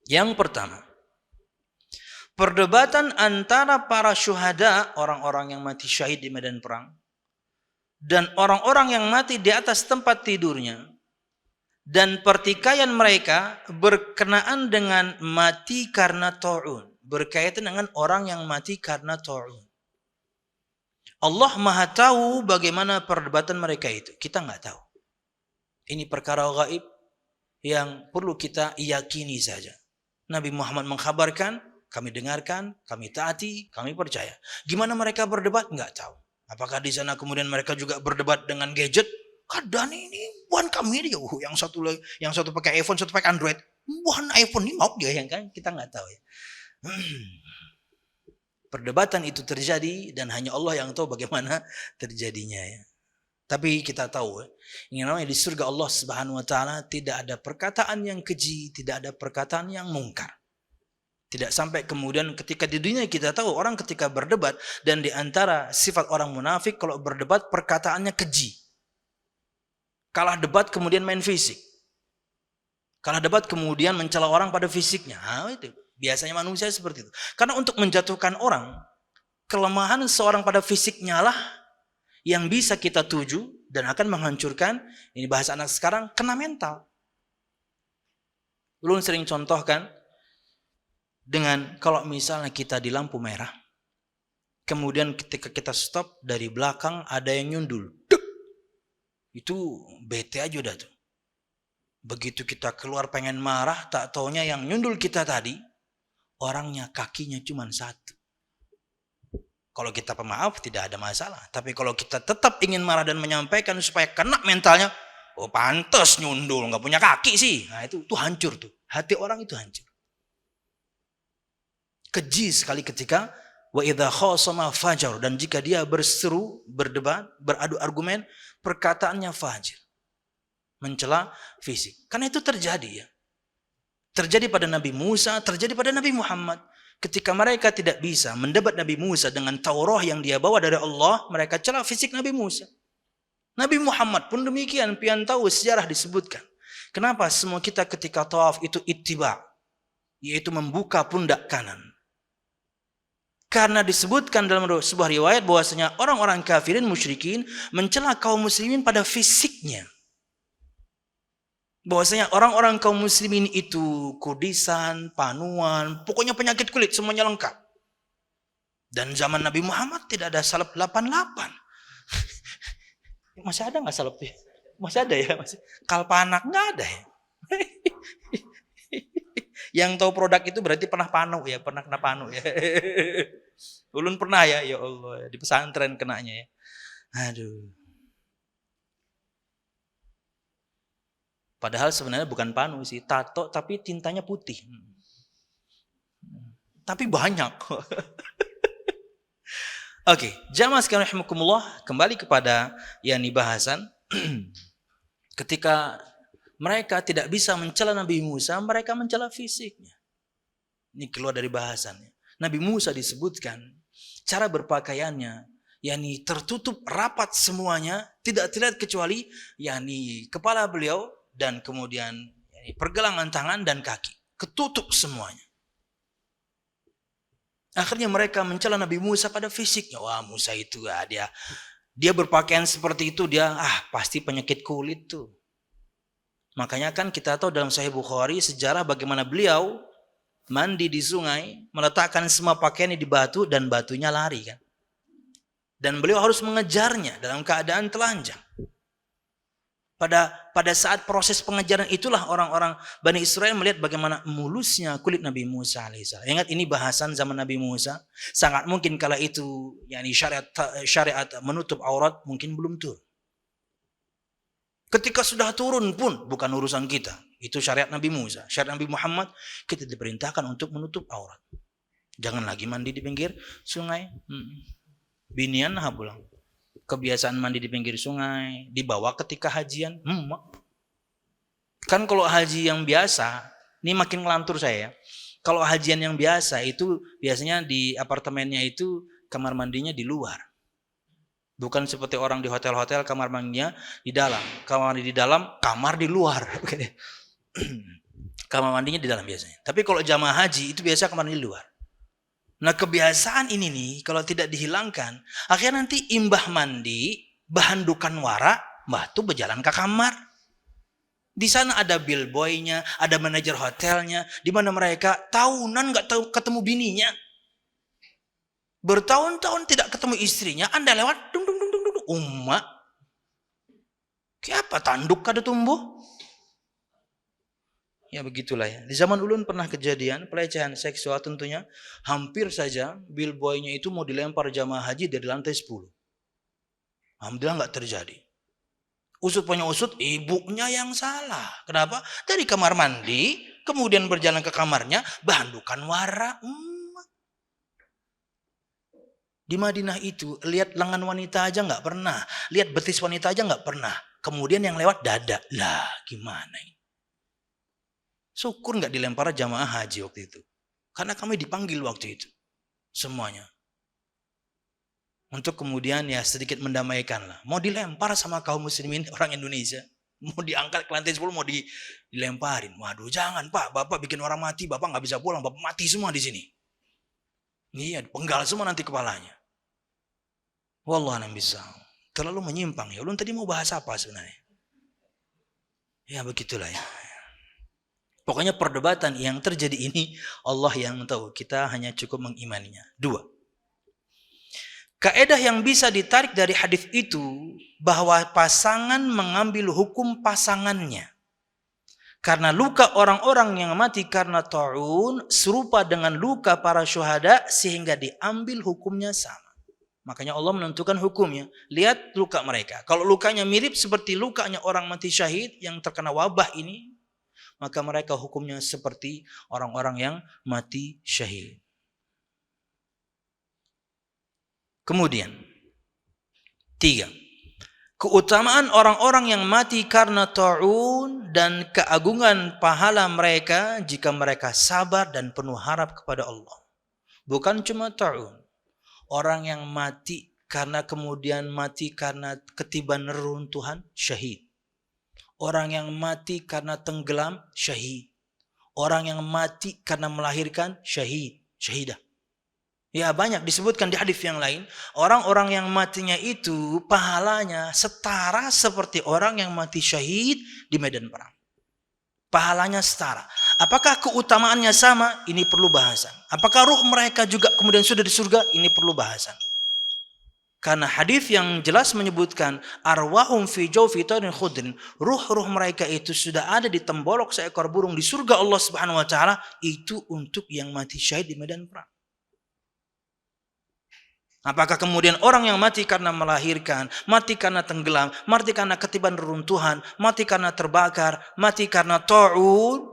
Yang pertama, perdebatan antara para syuhada, orang-orang yang mati syahid di medan perang, dan orang-orang yang mati di atas tempat tidurnya, dan pertikaian mereka berkenaan dengan mati karena ta'un, berkaitan dengan orang yang mati karena ta'un. Allah Maha tahu bagaimana perdebatan mereka itu. Kita nggak tahu. Ini perkara gaib yang perlu kita yakini saja. Nabi Muhammad mengkhabarkan, kami dengarkan, kami taati, kami percaya. Gimana mereka berdebat? Nggak tahu. Apakah di sana kemudian mereka juga berdebat dengan gadget? Kadang ini bukan kami dia, yang satu pakai iPhone, satu pakai Android. Bukan iPhone ini mau dia yang kan? Kita nggak tahu ya. Perdebatan itu terjadi dan hanya Allah yang tahu bagaimana terjadinya ya. Tapi kita tahu yang namanya di surga Allah Subhanahu wa taala tidak ada perkataan yang keji, tidak ada perkataan yang mungkar. Tidak sampai kemudian ketika di dunia kita tahu orang ketika berdebat dan di antara sifat orang munafik kalau berdebat perkataannya keji. Kalah debat kemudian main fisik. Kalah debat kemudian mencela orang pada fisiknya. Nah, itu biasanya manusia seperti itu. Karena untuk menjatuhkan orang, kelemahan seorang pada fisiknya lah yang bisa kita tuju dan akan menghancurkan, ini bahasa anak sekarang, kena mental. Ulun sering contohkan dengan kalau misalnya kita di lampu merah, kemudian ketika kita stop dari belakang ada yang nyundul. Duk! Itu bete aja udah tuh. Begitu kita keluar pengen marah, tak taunya yang nyundul kita tadi, orangnya kakinya cuma satu. Kalau kita pemaaf tidak ada masalah. Tapi kalau kita tetap ingin marah dan menyampaikan supaya kena mentalnya, oh pantas nyundul, nggak punya kaki sih. Nah itu hancur tuh. Hati orang itu hancur. Keji sekali ketika wa idza khasama fajar, dan jika dia berseru, berdebat, beradu argumen, perkataannya fajir. Mencela fisik. Karena itu terjadi ya. Terjadi pada Nabi Musa, terjadi pada Nabi Muhammad. Ketika mereka tidak bisa mendebat Nabi Musa dengan Taurat yang dia bawa dari Allah, mereka cela fisik Nabi Musa. Nabi Muhammad pun demikian, pian tahu sejarah disebutkan. Kenapa semua kita ketika tawaf itu ittiba, yaitu membuka pundak kanan. Karena disebutkan dalam sebuah riwayat bahwasanya orang-orang kafirin musyrikin mencela kaum muslimin pada fisiknya. Bahwasanya orang-orang kaum muslimin itu kudisan, panuan, pokoknya penyakit kulit semuanya lengkap. Dan zaman Nabi Muhammad tidak ada salep 88. Masih ada nggak salep? Masih ada ya? Masih. Kalpanak nggak ada ya? Yang tahu produk itu berarti pernah panu ya, pernah kena panu ya. Ulun pernah ya Allah, di pesantren kenanya ya. Aduh. Padahal sebenarnya bukan panu sih, tato tapi tintanya putih. Tapi banyak. Oke, jamaah sekalian rahimakumullah, kembali kepada yang bahasan. Ketika mereka tidak bisa mencela Nabi Musa, mereka mencela fisiknya. Ini keluar dari bahasannya. Nabi Musa disebutkan cara berpakaiannya, yakni tertutup rapat semuanya, tidak terlihat kecuali yakni kepala beliau dan kemudian pergelangan tangan dan kaki. Ketutup semuanya. Akhirnya mereka mencela Nabi Musa pada fisiknya. Wah, Musa itu dia berpakaian seperti itu, dia pasti penyakit kulit tuh. Makanya kan kita tahu dalam Sahih Bukhari sejarah bagaimana beliau mandi di sungai, meletakkan semua pakaiannya di batu dan batunya lari kan. Dan beliau harus mengejarnya dalam keadaan telanjang. Pada saat proses pengejaran itulah orang-orang Bani Israel melihat bagaimana mulusnya kulit Nabi Musa alaihissalam. Ingat ini bahasan zaman Nabi Musa. Sangat mungkin kala itu yakni syariat menutup aurat mungkin belum turun. Ketika sudah turun pun bukan urusan kita. Itu syariat Nabi Musa. Syariat Nabi Muhammad kita diperintahkan untuk menutup aurat. Jangan lagi mandi di pinggir sungai. Binian pulang. Kebiasaan mandi di pinggir sungai, dibawa ketika hajian. Kan kalau haji yang biasa, ini makin ngelantur saya ya. Kalau hajian yang biasa itu biasanya di apartemennya itu kamar mandinya di luar. Bukan seperti orang di hotel-hotel kamar mandinya di dalam, kamar mandi di dalam, kamar di luar. Kamar mandinya di dalam biasanya. Tapi kalau jamaah haji itu biasa kamar mandi di luar. Nah kebiasaan ini nih kalau tidak dihilangkan, akhirnya nanti imbah mandi, bahandukan wara, batu berjalan ke kamar. Di sana ada billboy-nya, ada manajer hotelnya, di mana mereka tahunan nggak ketemu bininya. Bertahun-tahun tidak ketemu istrinya, Anda lewat, dung, umma. Siapa tanduk kada tumbuh? Ya begitulah ya. Di zaman ulun pernah kejadian pelecehan seksual tentunya. Hampir saja billboy-nya itu mau dilempar jamaah haji dari lantai 10. Alhamdulillah nggak terjadi. Usut punya usut, ibunya yang salah. Kenapa? Dari kamar mandi, kemudian berjalan ke kamarnya, bahandukan wara. Di Madinah itu, lihat lengan wanita aja nggak pernah. Lihat betis wanita aja nggak pernah. Kemudian yang lewat dada. Lah, gimana ini? Syukur nggak dilempar jamaah haji waktu itu. Karena kami dipanggil waktu itu. Semuanya. Untuk kemudian ya sedikit mendamaikan lah. Mau dilempar sama kaum muslimin orang Indonesia. Mau diangkat ke lantai 10, mau dilemparin. Waduh, jangan Pak. Bapak bikin orang mati. Bapak nggak bisa pulang. Bapak mati semua di sini. Iya, penggal semua nanti kepalanya. Wallahualam bisa. Terlalu menyimpang ya. Ulun tadi mau bahas apa sebenarnya? Ya begitulah ya. Pokoknya perdebatan yang terjadi ini Allah yang tahu. Kita hanya cukup mengimaninya. 2. Kaedah yang bisa ditarik dari hadis itu bahwa pasangan mengambil hukum pasangannya. Karena luka orang-orang yang mati karena ta'un serupa dengan luka para syuhada sehingga diambil hukumnya sama. Makanya Allah menentukan hukumnya. Lihat luka mereka. Kalau lukanya mirip seperti lukanya orang mati syahid yang terkena wabah ini, maka mereka hukumnya seperti orang-orang yang mati syahid. Kemudian 3. Keutamaan orang-orang yang mati karena ta'un dan keagungan pahala mereka jika mereka sabar dan penuh harap kepada Allah. Bukan cuma ta'un. Orang yang mati karena kemudian mati karena ketiban neruntuhan, syahid. Orang yang mati karena tenggelam, syahid. Orang yang mati karena melahirkan, syahid. Syahidah. Ya banyak disebutkan di hadis yang lain. Orang-orang yang matinya itu pahalanya setara seperti orang yang mati syahid di medan perang. Pahalanya setara. Apakah keutamaannya sama? Ini perlu bahasan. Apakah ruh mereka juga kemudian sudah di surga? Ini perlu bahasan. Karena hadis yang jelas menyebutkan arwahum fi jawfi taurin khudrin, ruh-ruh mereka itu sudah ada di tembolok seekor burung di surga Allah Subhanahu wa taala, itu untuk yang mati syahid di medan perang. Apakah kemudian orang yang mati karena melahirkan, mati karena tenggelam, mati karena ketiban reruntuhan, mati karena terbakar, mati karena ta'un,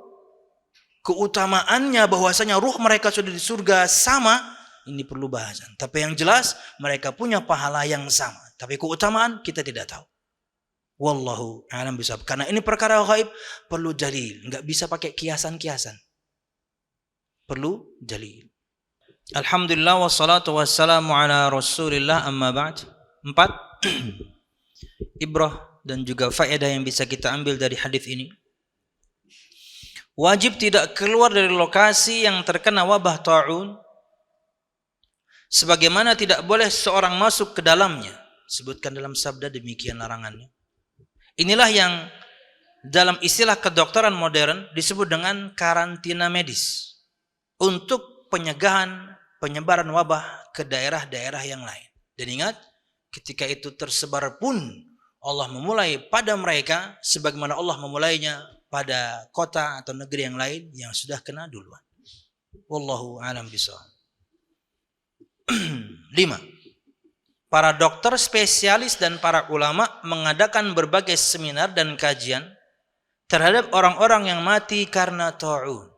keutamaannya bahwasanya ruh mereka sudah di surga sama, ini perlu bahasan. Tapi yang jelas mereka punya pahala yang sama. Tapi keutamaan kita tidak tahu. Wallahu a'lam bishawab. Karena ini perkara gaib, perlu dalil. Enggak bisa pakai kiasan-kiasan. Perlu dalil. Alhamdulillah wassalatu wassalamu ala Rasulillah amma ba'd. 4. Ibrah dan juga faedah yang bisa kita ambil dari hadis ini. Wajib tidak keluar dari lokasi yang terkena wabah ta'un. Sebagaimana tidak boleh seorang masuk ke dalamnya. Sebutkan dalam sabda demikian larangannya. Inilah yang dalam istilah kedokteran modern disebut dengan karantina medis. Untuk penyebaran wabah ke daerah-daerah yang lain. Dan ingat, ketika itu tersebar pun Allah memulai pada mereka sebagaimana Allah memulainya pada kota atau negeri yang lain yang sudah kena duluan. Wallahu a'lam bishawab. 5. Para dokter spesialis dan para ulama mengadakan berbagai seminar dan kajian terhadap orang-orang yang mati karena ta'un.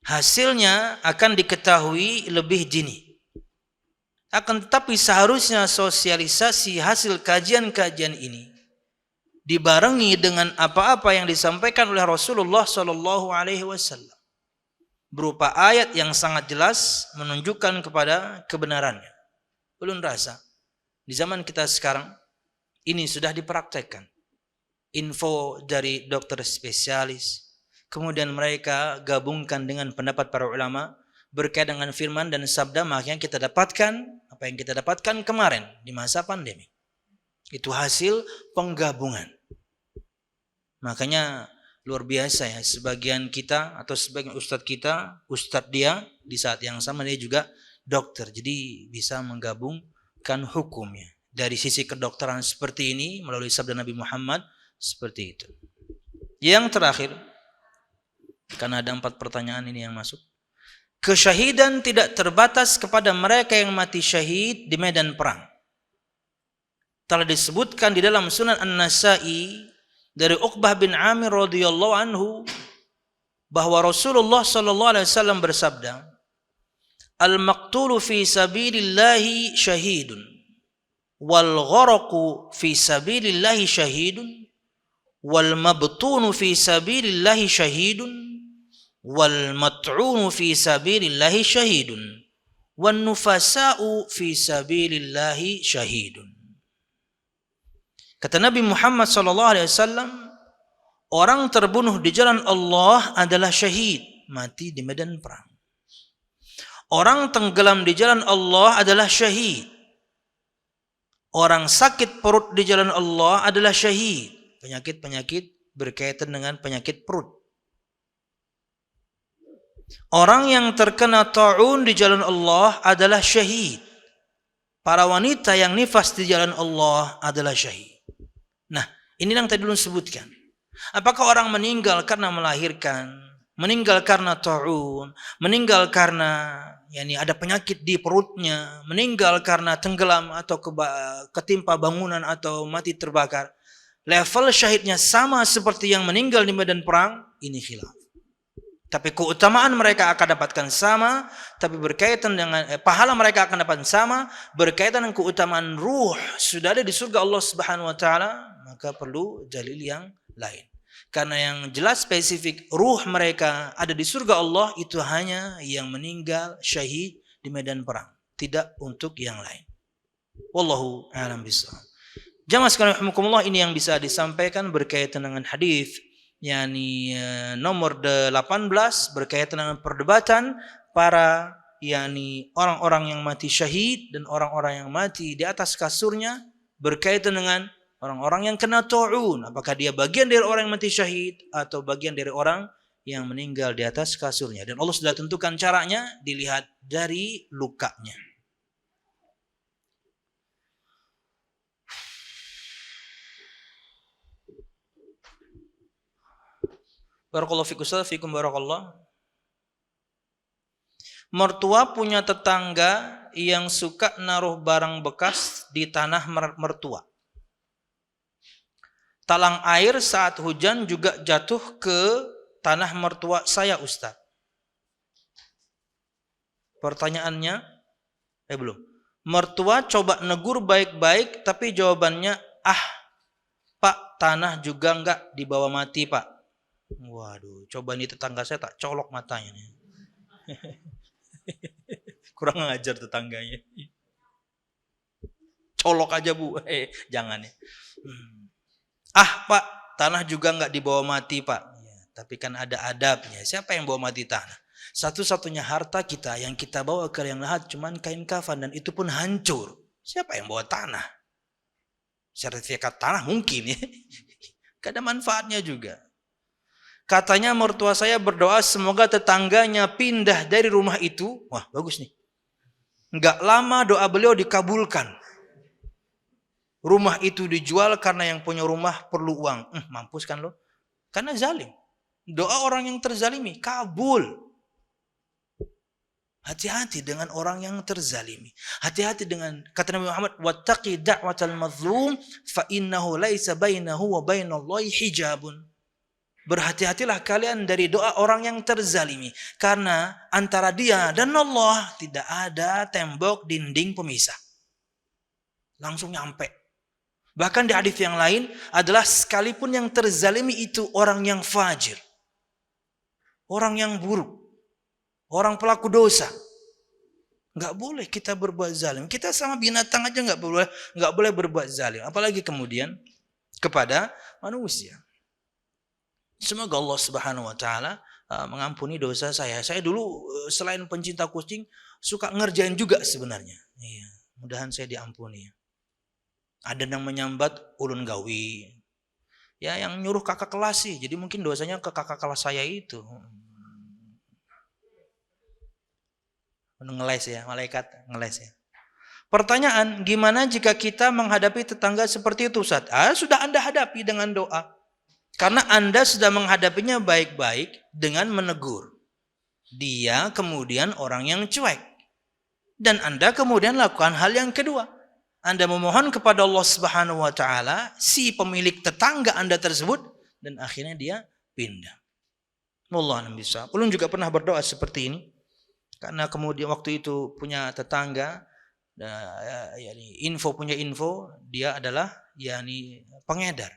Hasilnya akan diketahui lebih dini. Akan tetapi seharusnya sosialisasi hasil kajian-kajian ini dibarengi dengan apa-apa yang disampaikan oleh Rasulullah SAW berupa ayat yang sangat jelas menunjukkan kepada kebenarannya. Ulun rasa Di zaman kita sekarang, ini sudah dipraktekkan. Info dari dokter spesialis, kemudian mereka gabungkan dengan pendapat para ulama, berkaitan dengan firman dan sabda, makanya kita dapatkan apa yang kita dapatkan kemarin di masa pandemi. Itu hasil penggabungan. Makanya luar biasa ya, sebagian kita atau sebagian ustadz kita, ustadz dia di saat yang sama dia juga dokter. Jadi bisa menggabungkan hukumnya. Dari sisi kedokteran seperti ini melalui sabda Nabi Muhammad seperti itu. Yang terakhir, karena ada 4 pertanyaan ini yang masuk. Kesyahidan tidak terbatas kepada mereka yang mati syahid di medan perang. Telah disebutkan di dalam Sunan An-Nasa'i dari Uqbah bin Amir radhiyallahu anhu bahwa Rasulullah sallallahu alaihi wasallam bersabda, "Al-maqtulu fi sabilillahi syahidun wal gharaqu fi sabilillahi syahidun wal mabtunu fi sabilillahi syahidun wal mat'unu fi sabilillahi syahidun wan nufasa'u fi sabilillahi syahidun." Kata Nabi Muhammad SAW, orang terbunuh di jalan Allah adalah syahid, mati di medan perang. Orang tenggelam di jalan Allah adalah syahid. Orang sakit perut di jalan Allah adalah syahid. Penyakit-penyakit berkaitan dengan penyakit perut. Orang yang terkena ta'un di jalan Allah adalah syahid. Para wanita yang nifas di jalan Allah adalah syahid. Nah, ini yang tadi belum sebutkan. Apakah orang meninggal karena melahirkan, meninggal karena ta'un, meninggal karena ada penyakit di perutnya, meninggal karena tenggelam atau ketimpa bangunan atau mati terbakar, level syahidnya sama seperti yang meninggal di medan perang? Ini khilaf. Tapi keutamaan mereka akan dapatkan sama, tapi berkaitan dengan pahala mereka akan dapatkan sama, berkaitan dengan keutamaan ruh sudah ada di surga Allah Subhanahu wa taala, maka perlu dalil yang lain. Karena yang jelas spesifik ruh mereka ada di surga Allah itu hanya yang meninggal syahid di medan perang, tidak untuk yang lain. Wallahu a'lam bishawab. Jamaah sekalian rahimakumullah, ini yang bisa disampaikan berkaitan dengan hadis nomor 18 berkaitan dengan perdebatan para orang-orang yang mati syahid dan orang-orang yang mati di atas kasurnya berkaitan dengan orang-orang yang kena ta'un, apakah dia bagian dari orang yang mati syahid atau bagian dari orang yang meninggal di atas kasurnya. Dan Allah sudah tentukan caranya, dilihat dari lukanya. Barakallahu fikum, fikum barakallah. Mertua punya tetangga yang suka naruh barang bekas di tanah mertua. Talang air saat hujan juga jatuh ke tanah mertua saya, Ustaz. Pertanyaannya, belum. Mertua coba negur baik-baik, tapi jawabannya, Pak, tanah juga enggak dibawa mati, Pak. Waduh, coba ini tetangga saya tak colok matanya nih. Kurang ngajar tetangganya. Colok aja, Bu. Jangan ya. Pak, tanah juga enggak dibawa mati, Pak. Ya, tapi kan ada adabnya. Siapa yang bawa mati tanah? Satu-satunya harta kita yang kita bawa ke liang lahat cuman kain kafan, dan itu pun hancur. Siapa yang bawa tanah? Sertifikat tanah mungkin ya. Gak ada manfaatnya juga. Katanya mertua saya berdoa semoga tetangganya pindah dari rumah itu. Wah, bagus nih. Enggak lama doa beliau dikabulkan. Rumah itu dijual karena yang punya rumah perlu uang. Mampus kan lo? Karena zalim. Doa orang yang terzalimi kabul. Hati-hati dengan orang yang terzalimi. Hati-hati dengan kata Nabi Muhammad, wattaqi da'watal mazlum fa innahu laisa bainahu wa bainallahi hijabun. Berhati-hatilah kalian dari doa orang yang terzalimi, karena antara dia dan Allah tidak ada tembok dinding pemisah. Langsung nyampe. Bahkan di hadis yang lain adalah sekalipun yang terzalimi itu orang yang fajir, orang yang buruk, orang pelaku dosa, Nggak boleh kita berbuat zalim. Kita sama binatang aja nggak boleh berbuat zalim. Apalagi kemudian kepada manusia. Semoga Allah Subhanahu wa taala mengampuni dosa saya. Saya dulu selain pencinta kucing suka ngerjain juga sebenarnya. Iya, mudahan saya diampuni. Ada yang menyambat ulun gawi. Ya, yang nyuruh kakak kelas sih. Jadi mungkin dosanya ke kakak kelas saya itu. Ngeles ya, malaikat ngeles ya. Pertanyaan, gimana jika kita menghadapi tetangga seperti itu, Ustaz? Sudah Anda hadapi dengan doa. Karena Anda sudah menghadapinya baik-baik dengan menegur. Dia kemudian orang yang cuek. Dan Anda kemudian lakukan hal yang kedua. Anda memohon kepada Allah Subhanahu wa taala, si pemilik tetangga Anda tersebut, dan akhirnya dia pindah. Wallahu a'lam bishawab. Ulun juga pernah berdoa seperti ini. Karena kemudian waktu itu punya tetangga, punya info, dia adalah pengedar.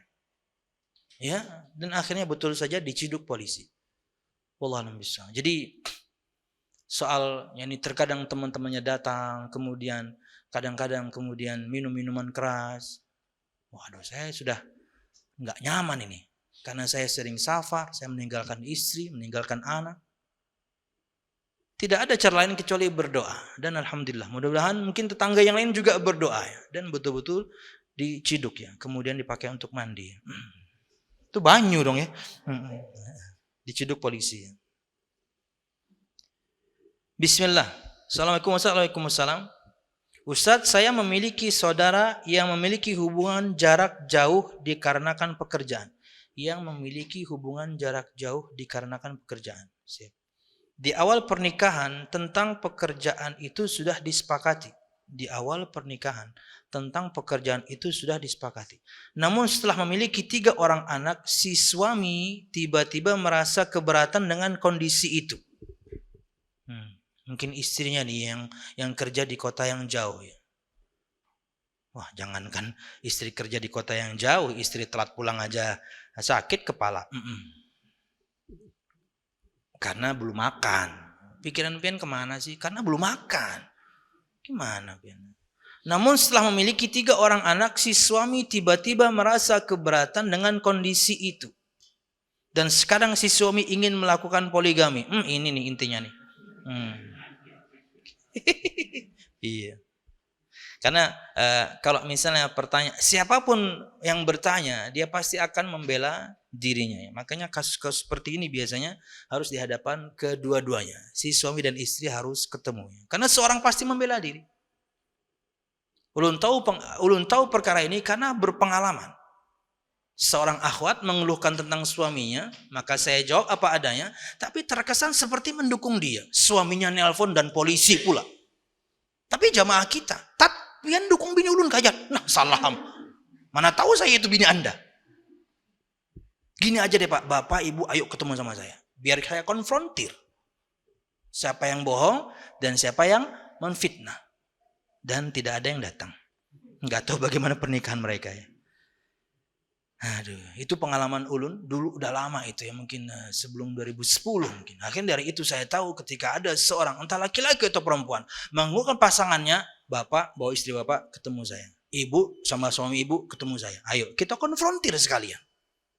Ya, dan akhirnya betul saja diciduk polisi. Wallahu a'lam bishawab. Jadi soal terkadang teman-temannya datang, kemudian kadang-kadang kemudian minum minuman keras. Waduh, saya sudah nggak nyaman ini. Karena saya sering safar, saya meninggalkan istri, meninggalkan anak. Tidak ada cara lain kecuali berdoa. Dan alhamdulillah, mudah-mudahan mungkin tetangga yang lain juga berdoa ya. Dan betul-betul diciduk ya. Kemudian dipakai untuk mandi. Itu banyu dong ya. Diciduk polisi. Bismillah. Assalamualaikum warahmatullahi wabarakatuh. Ustadz, saya memiliki saudara yang memiliki hubungan jarak jauh dikarenakan pekerjaan. Yang memiliki hubungan jarak jauh dikarenakan pekerjaan. Siap. Di awal pernikahan tentang pekerjaan itu sudah disepakati. Di awal pernikahan tentang pekerjaan itu sudah disepakati. Namun setelah memiliki 3 orang anak, si suami tiba-tiba merasa keberatan dengan kondisi itu. Mungkin istrinya nih yang kerja di kota yang jauh ya. Wah, jangankan istri kerja di kota yang jauh, istri telat pulang aja sakit kepala. Karena belum makan. Pikiran pian kemana sih? Karena belum makan. Gimana pian? Namun setelah memiliki 3 orang anak, si suami tiba-tiba merasa keberatan dengan kondisi itu. Dan sekarang si suami ingin melakukan poligami. Ini nih intinya nih. Iya. Karena kalau misalnya siapapun yang bertanya, dia pasti akan membela dirinya. Ya. Makanya kasus-kasus seperti ini biasanya harus dihadapan kedua-duanya. Si suami dan istri harus ketemu. Ya. Karena seorang pasti membela diri. Ulun tahu perkara ini karena berpengalaman. Seorang akhwat mengeluhkan tentang suaminya, maka saya jawab apa adanya, tapi terkesan seperti mendukung dia. Suaminya nelpon dan polisi pula. Tapi jamaah kita, pian dukung bini ulun kajat. Nah, salah. Mana tahu saya itu bini Anda. Gini aja deh Pak, Bapak, Ibu, ayo ketemu sama saya. Biar saya konfrontir. Siapa yang bohong dan siapa yang menfitnah. Dan tidak ada yang datang. Nggak tahu bagaimana pernikahan mereka ya. Aduh, itu pengalaman ulun dulu udah lama itu ya, mungkin sebelum 2010 mungkin. Akhirnya dari itu saya tahu ketika ada seorang entah laki-laki atau perempuan mengumpulkan pasangannya, bapak bawa istri bapak ketemu saya, ibu sama suami ibu ketemu saya. Ayo kita konfrontir sekalian.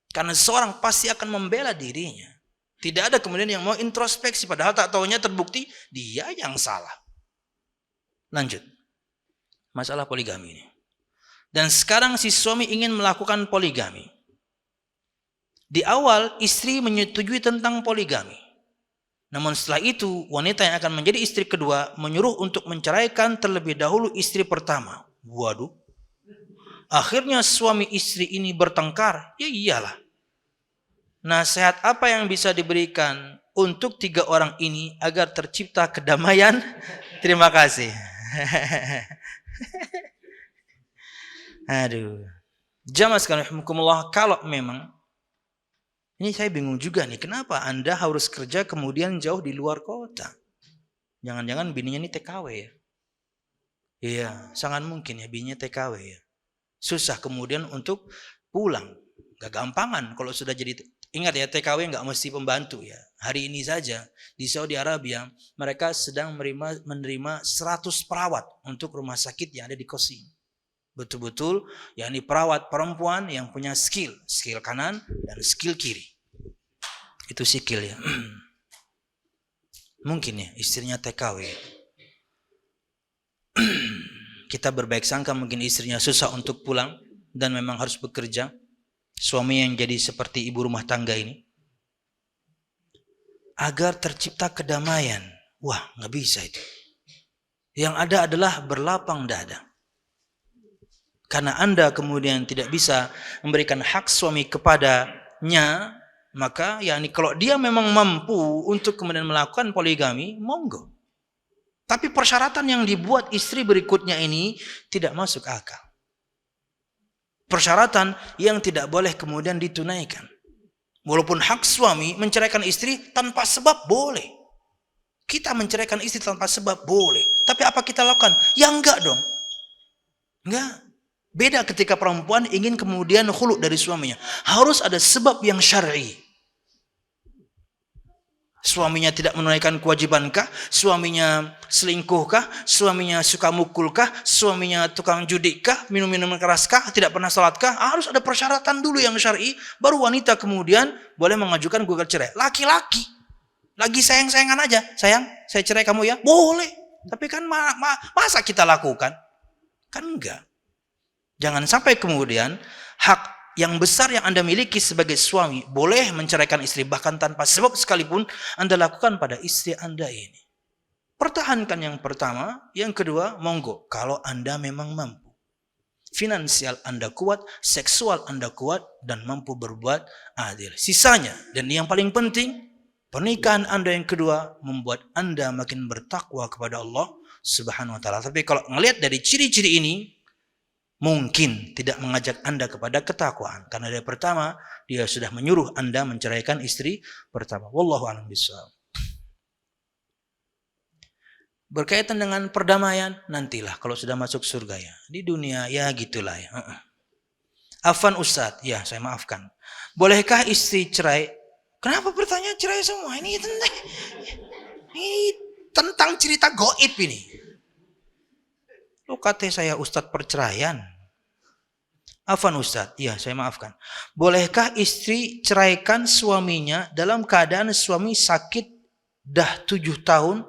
Karena seorang pasti akan membela dirinya. Tidak ada kemudian yang mau introspeksi padahal tak taunya terbukti dia yang salah. Lanjut. Masalah poligami ini. Dan sekarang si suami ingin melakukan poligami. Di awal istri menyetujui tentang poligami. Namun setelah itu wanita yang akan menjadi istri kedua menyuruh untuk menceraikan terlebih dahulu istri pertama. Waduh. Akhirnya suami istri ini bertengkar. Ya iyalah. Nasihat apa yang bisa diberikan untuk 3 orang ini agar tercipta kedamaian? Terima kasih. Aduh. Jamaah sekalian rahimakumullah, kalau memang ini saya bingung juga nih, kenapa Anda harus kerja kemudian jauh di luar kota? Jangan-jangan bininya ini TKW ya? Iya, sangat mungkin ya bininya TKW ya. Susah kemudian untuk pulang. Gak gampangan kalau sudah jadi, ingat ya TKW gak mesti pembantu ya. Hari ini saja di Saudi Arabia mereka sedang menerima 100 perawat untuk rumah sakit yang ada di Qasim. Betul-betul yakni perawat perempuan yang punya skill kanan dan skill kiri. Itu skill ya. Mungkin ya istrinya TKW. Kita berbaik sangka mungkin istrinya susah untuk pulang dan memang harus bekerja. Suami yang jadi seperti ibu rumah tangga ini. Agar tercipta kedamaian. Wah, nggak bisa itu. Yang ada adalah berlapang dada. Karena Anda kemudian tidak bisa memberikan hak suami kepadanya, maka yakni kalau dia memang mampu untuk kemudian melakukan poligami, monggo. Tapi persyaratan yang dibuat istri berikutnya ini tidak masuk akal. Persyaratan yang tidak boleh kemudian ditunaikan. Walaupun hak suami menceraikan istri tanpa sebab boleh. Kita menceraikan istri tanpa sebab boleh. Tapi apa kita lakukan? Ya enggak dong. Enggak. Beda ketika perempuan ingin kemudian khulu dari suaminya. Harus ada sebab yang syar'i. Suaminya tidak menunaikan kewajibankah? Suaminya selingkuhkah? Suaminya suka mukulkah? Suaminya tukang judikkah? Minum-minum keraskah? Tidak pernah salatkah? Harus ada persyaratan dulu yang syar'i, baru wanita kemudian boleh mengajukan gugat cerai. Laki-laki lagi sayang-sayangan aja, sayang, saya cerai kamu ya, boleh. Tapi kan masa kita lakukan? Kan enggak. Jangan sampai kemudian hak yang besar yang Anda miliki sebagai suami boleh menceraikan istri bahkan tanpa sebab sekalipun Anda lakukan pada istri Anda ini. Pertahankan yang pertama, yang kedua monggo kalau Anda memang mampu. Finansial Anda kuat, seksual Anda kuat dan mampu berbuat adil. Sisanya dan yang paling penting, pernikahan Anda yang kedua membuat Anda makin bertakwa kepada Allah Subhanahu wa taala. Tapi kalau melihat dari ciri-ciri ini mungkin tidak mengajak Anda kepada ketakwaan. Karena dari pertama, dia sudah menyuruh Anda menceraikan istri pertama. Wallahu a'lam bishawab. Berkaitan dengan perdamaian, nantilah kalau sudah masuk surga ya. Di dunia, ya gitulah ya. Afwan Ustadz, ya saya maafkan. Bolehkah istri cerai? Kenapa pertanyaan cerai semua? Ini tentang cerita goib ini. Lu kata saya Ustadz perceraian. Afwan Ustadz, iya saya maafkan. Bolehkah istri ceraikan suaminya dalam keadaan suami sakit dah 7 tahun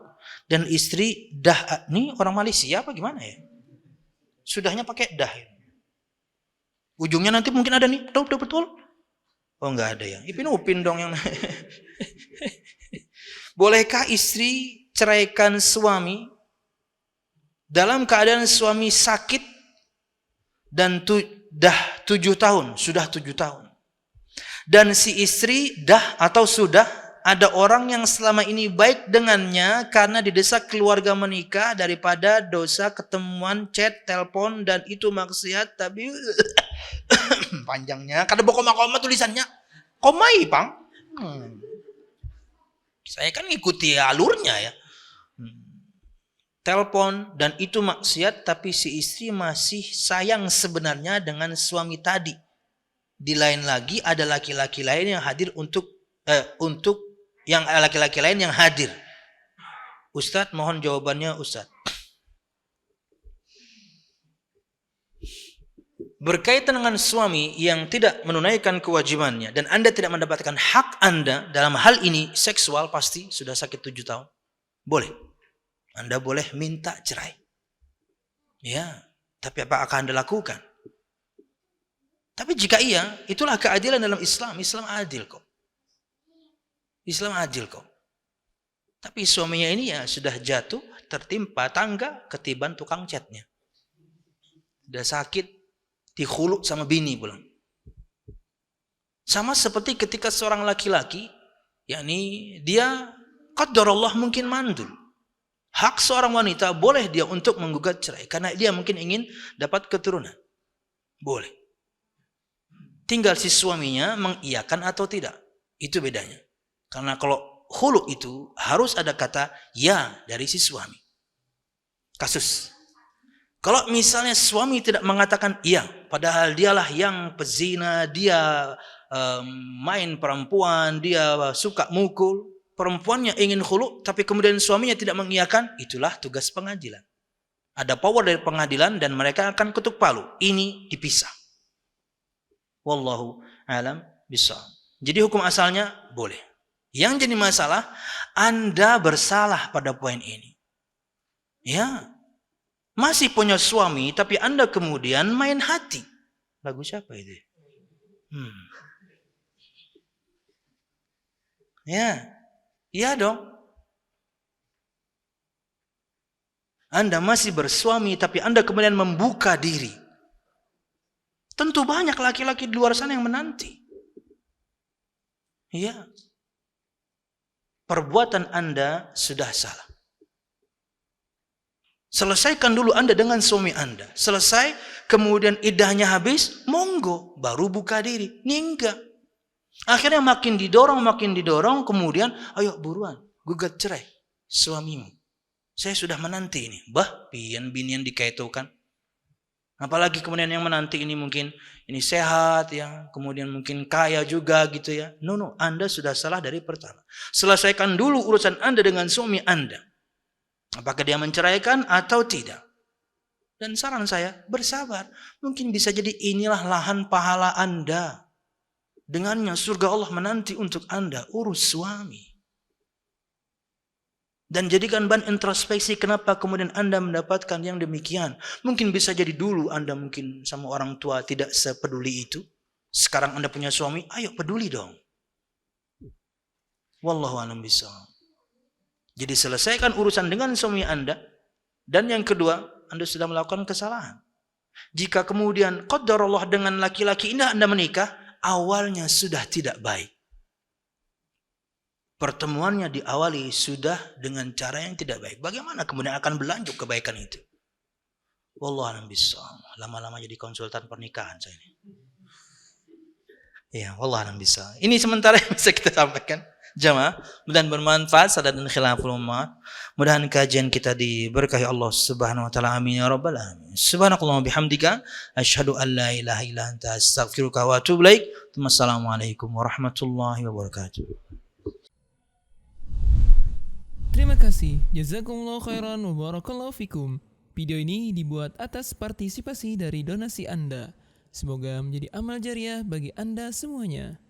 dan istri dah, ini orang Malaysia apa gimana ya? Sudahnya pakai dah. Ujungnya nanti mungkin ada nih, betul? Oh enggak ada ya. Ipin Upin dong yang. Bolehkah istri ceraikan suami dalam keadaan suami sakit dan dah 7 tahun, sudah 7 tahun. Dan si istri dah atau sudah ada orang yang selama ini baik dengannya karena didesak keluarga menikah daripada dosa ketemuan chat, telepon dan itu maksiat tapi panjangnya kada koma-koma tulisannya. Komai, Pang. Saya kan ngikuti alurnya ya. Telepon dan itu maksiat tapi si istri masih sayang sebenarnya dengan suami tadi. Di lain lagi ada laki-laki lain yang hadir untuk yang laki-laki lain yang hadir. Ustadz mohon jawabannya Ustadz. Berkaitan dengan suami yang tidak menunaikan kewajibannya dan Anda tidak mendapatkan hak Anda dalam hal ini seksual pasti sudah sakit 7 tahun. Boleh. Anda boleh minta cerai. Ya, tapi apa akan Anda lakukan? Tapi jika iya, itulah keadilan dalam Islam. Islam adil kok. Islam adil kok. Tapi suaminya ini ya sudah jatuh, tertimpa tangga, ketiban tukang catnya. Sudah sakit, dikhuluk sama bini pulang. Sama seperti ketika seorang laki-laki, yakni dia qadarullah mungkin mandul. Hak seorang wanita boleh dia untuk menggugat cerai karena dia mungkin ingin dapat keturunan. Boleh. Tinggal si suaminya mengiyakan atau tidak. Itu bedanya. Karena kalau khulu itu harus ada kata ya dari si suami. Kasus. Kalau misalnya suami tidak mengatakan iya, padahal dialah yang pezina, dia main perempuan, dia suka mukul, perempuannya ingin khulu, tapi kemudian suaminya tidak mengiyakan, itulah tugas pengadilan. Ada power dari pengadilan dan mereka akan ketuk palu. Ini dipisah. Wallahu alam bishawab. Jadi hukum asalnya boleh. Yang jadi masalah, Anda bersalah pada poin ini. Ya, masih punya suami, tapi Anda kemudian main hati. Lagu siapa itu? Ya, iya dong. Anda masih bersuami, tapi Anda kemudian membuka diri. Tentu banyak laki-laki di luar sana yang menanti. Iya. Perbuatan Anda sudah salah. Selesaikan dulu Anda dengan suami Anda. Selesai, kemudian iddahnya habis, monggo, baru buka diri. Ini enggak. Akhirnya makin didorong, kemudian, ayo buruan, gugat cerai suamimu. Saya sudah menanti ini. Bah, pian binian dikaitukan. Apalagi kemudian yang menanti ini mungkin ini sehat ya, kemudian mungkin kaya juga gitu ya. No, Anda sudah salah dari pertama. Selesaikan dulu urusan Anda dengan suami Anda. Apakah dia menceraikan atau tidak? Dan saran saya, bersabar. Mungkin bisa jadi inilah lahan pahala Anda. Dengannya surga Allah menanti untuk Anda, urus suami. Dan jadikan bahan introspeksi kenapa kemudian Anda mendapatkan yang demikian. Mungkin bisa jadi dulu Anda mungkin sama orang tua tidak sepeduli itu. Sekarang Anda punya suami, ayo peduli dong. Wallahu a'lam bishawab. Jadi selesaikan urusan dengan suami Anda. Dan yang kedua, Anda sudah melakukan kesalahan. Jika kemudian qadarullah dengan laki-laki ini Anda menikah, awalnya sudah tidak baik. Pertemuannya diawali sudah dengan cara yang tidak baik. Bagaimana kemudian akan berlanjut kebaikan itu? Wallahu a'lam bishawab. Lama-lama jadi konsultan pernikahan saya ini. Ya, wallahu a'lam bishawab. Ini sementara yang bisa kita sampaikan. Jamaah, mudah-mudahan bermanfaat sadat dan khilaful ummah. Mudah-mudahan kajian kita diberkahi Allah Subhanahu wa taala. Amin ya rabbal alamin. Subhanakallahumma bihamdika asyhadu an la ilaha illa anta astaghfiruka wa atubu ilaik. Wassalamualaikum warahmatullahi wabarakatuh. Terima kasih. Jazakumullah khairan wa barakallahu fikum. Video ini dibuat atas partisipasi dari donasi Anda. Semoga menjadi amal jariah bagi Anda semuanya.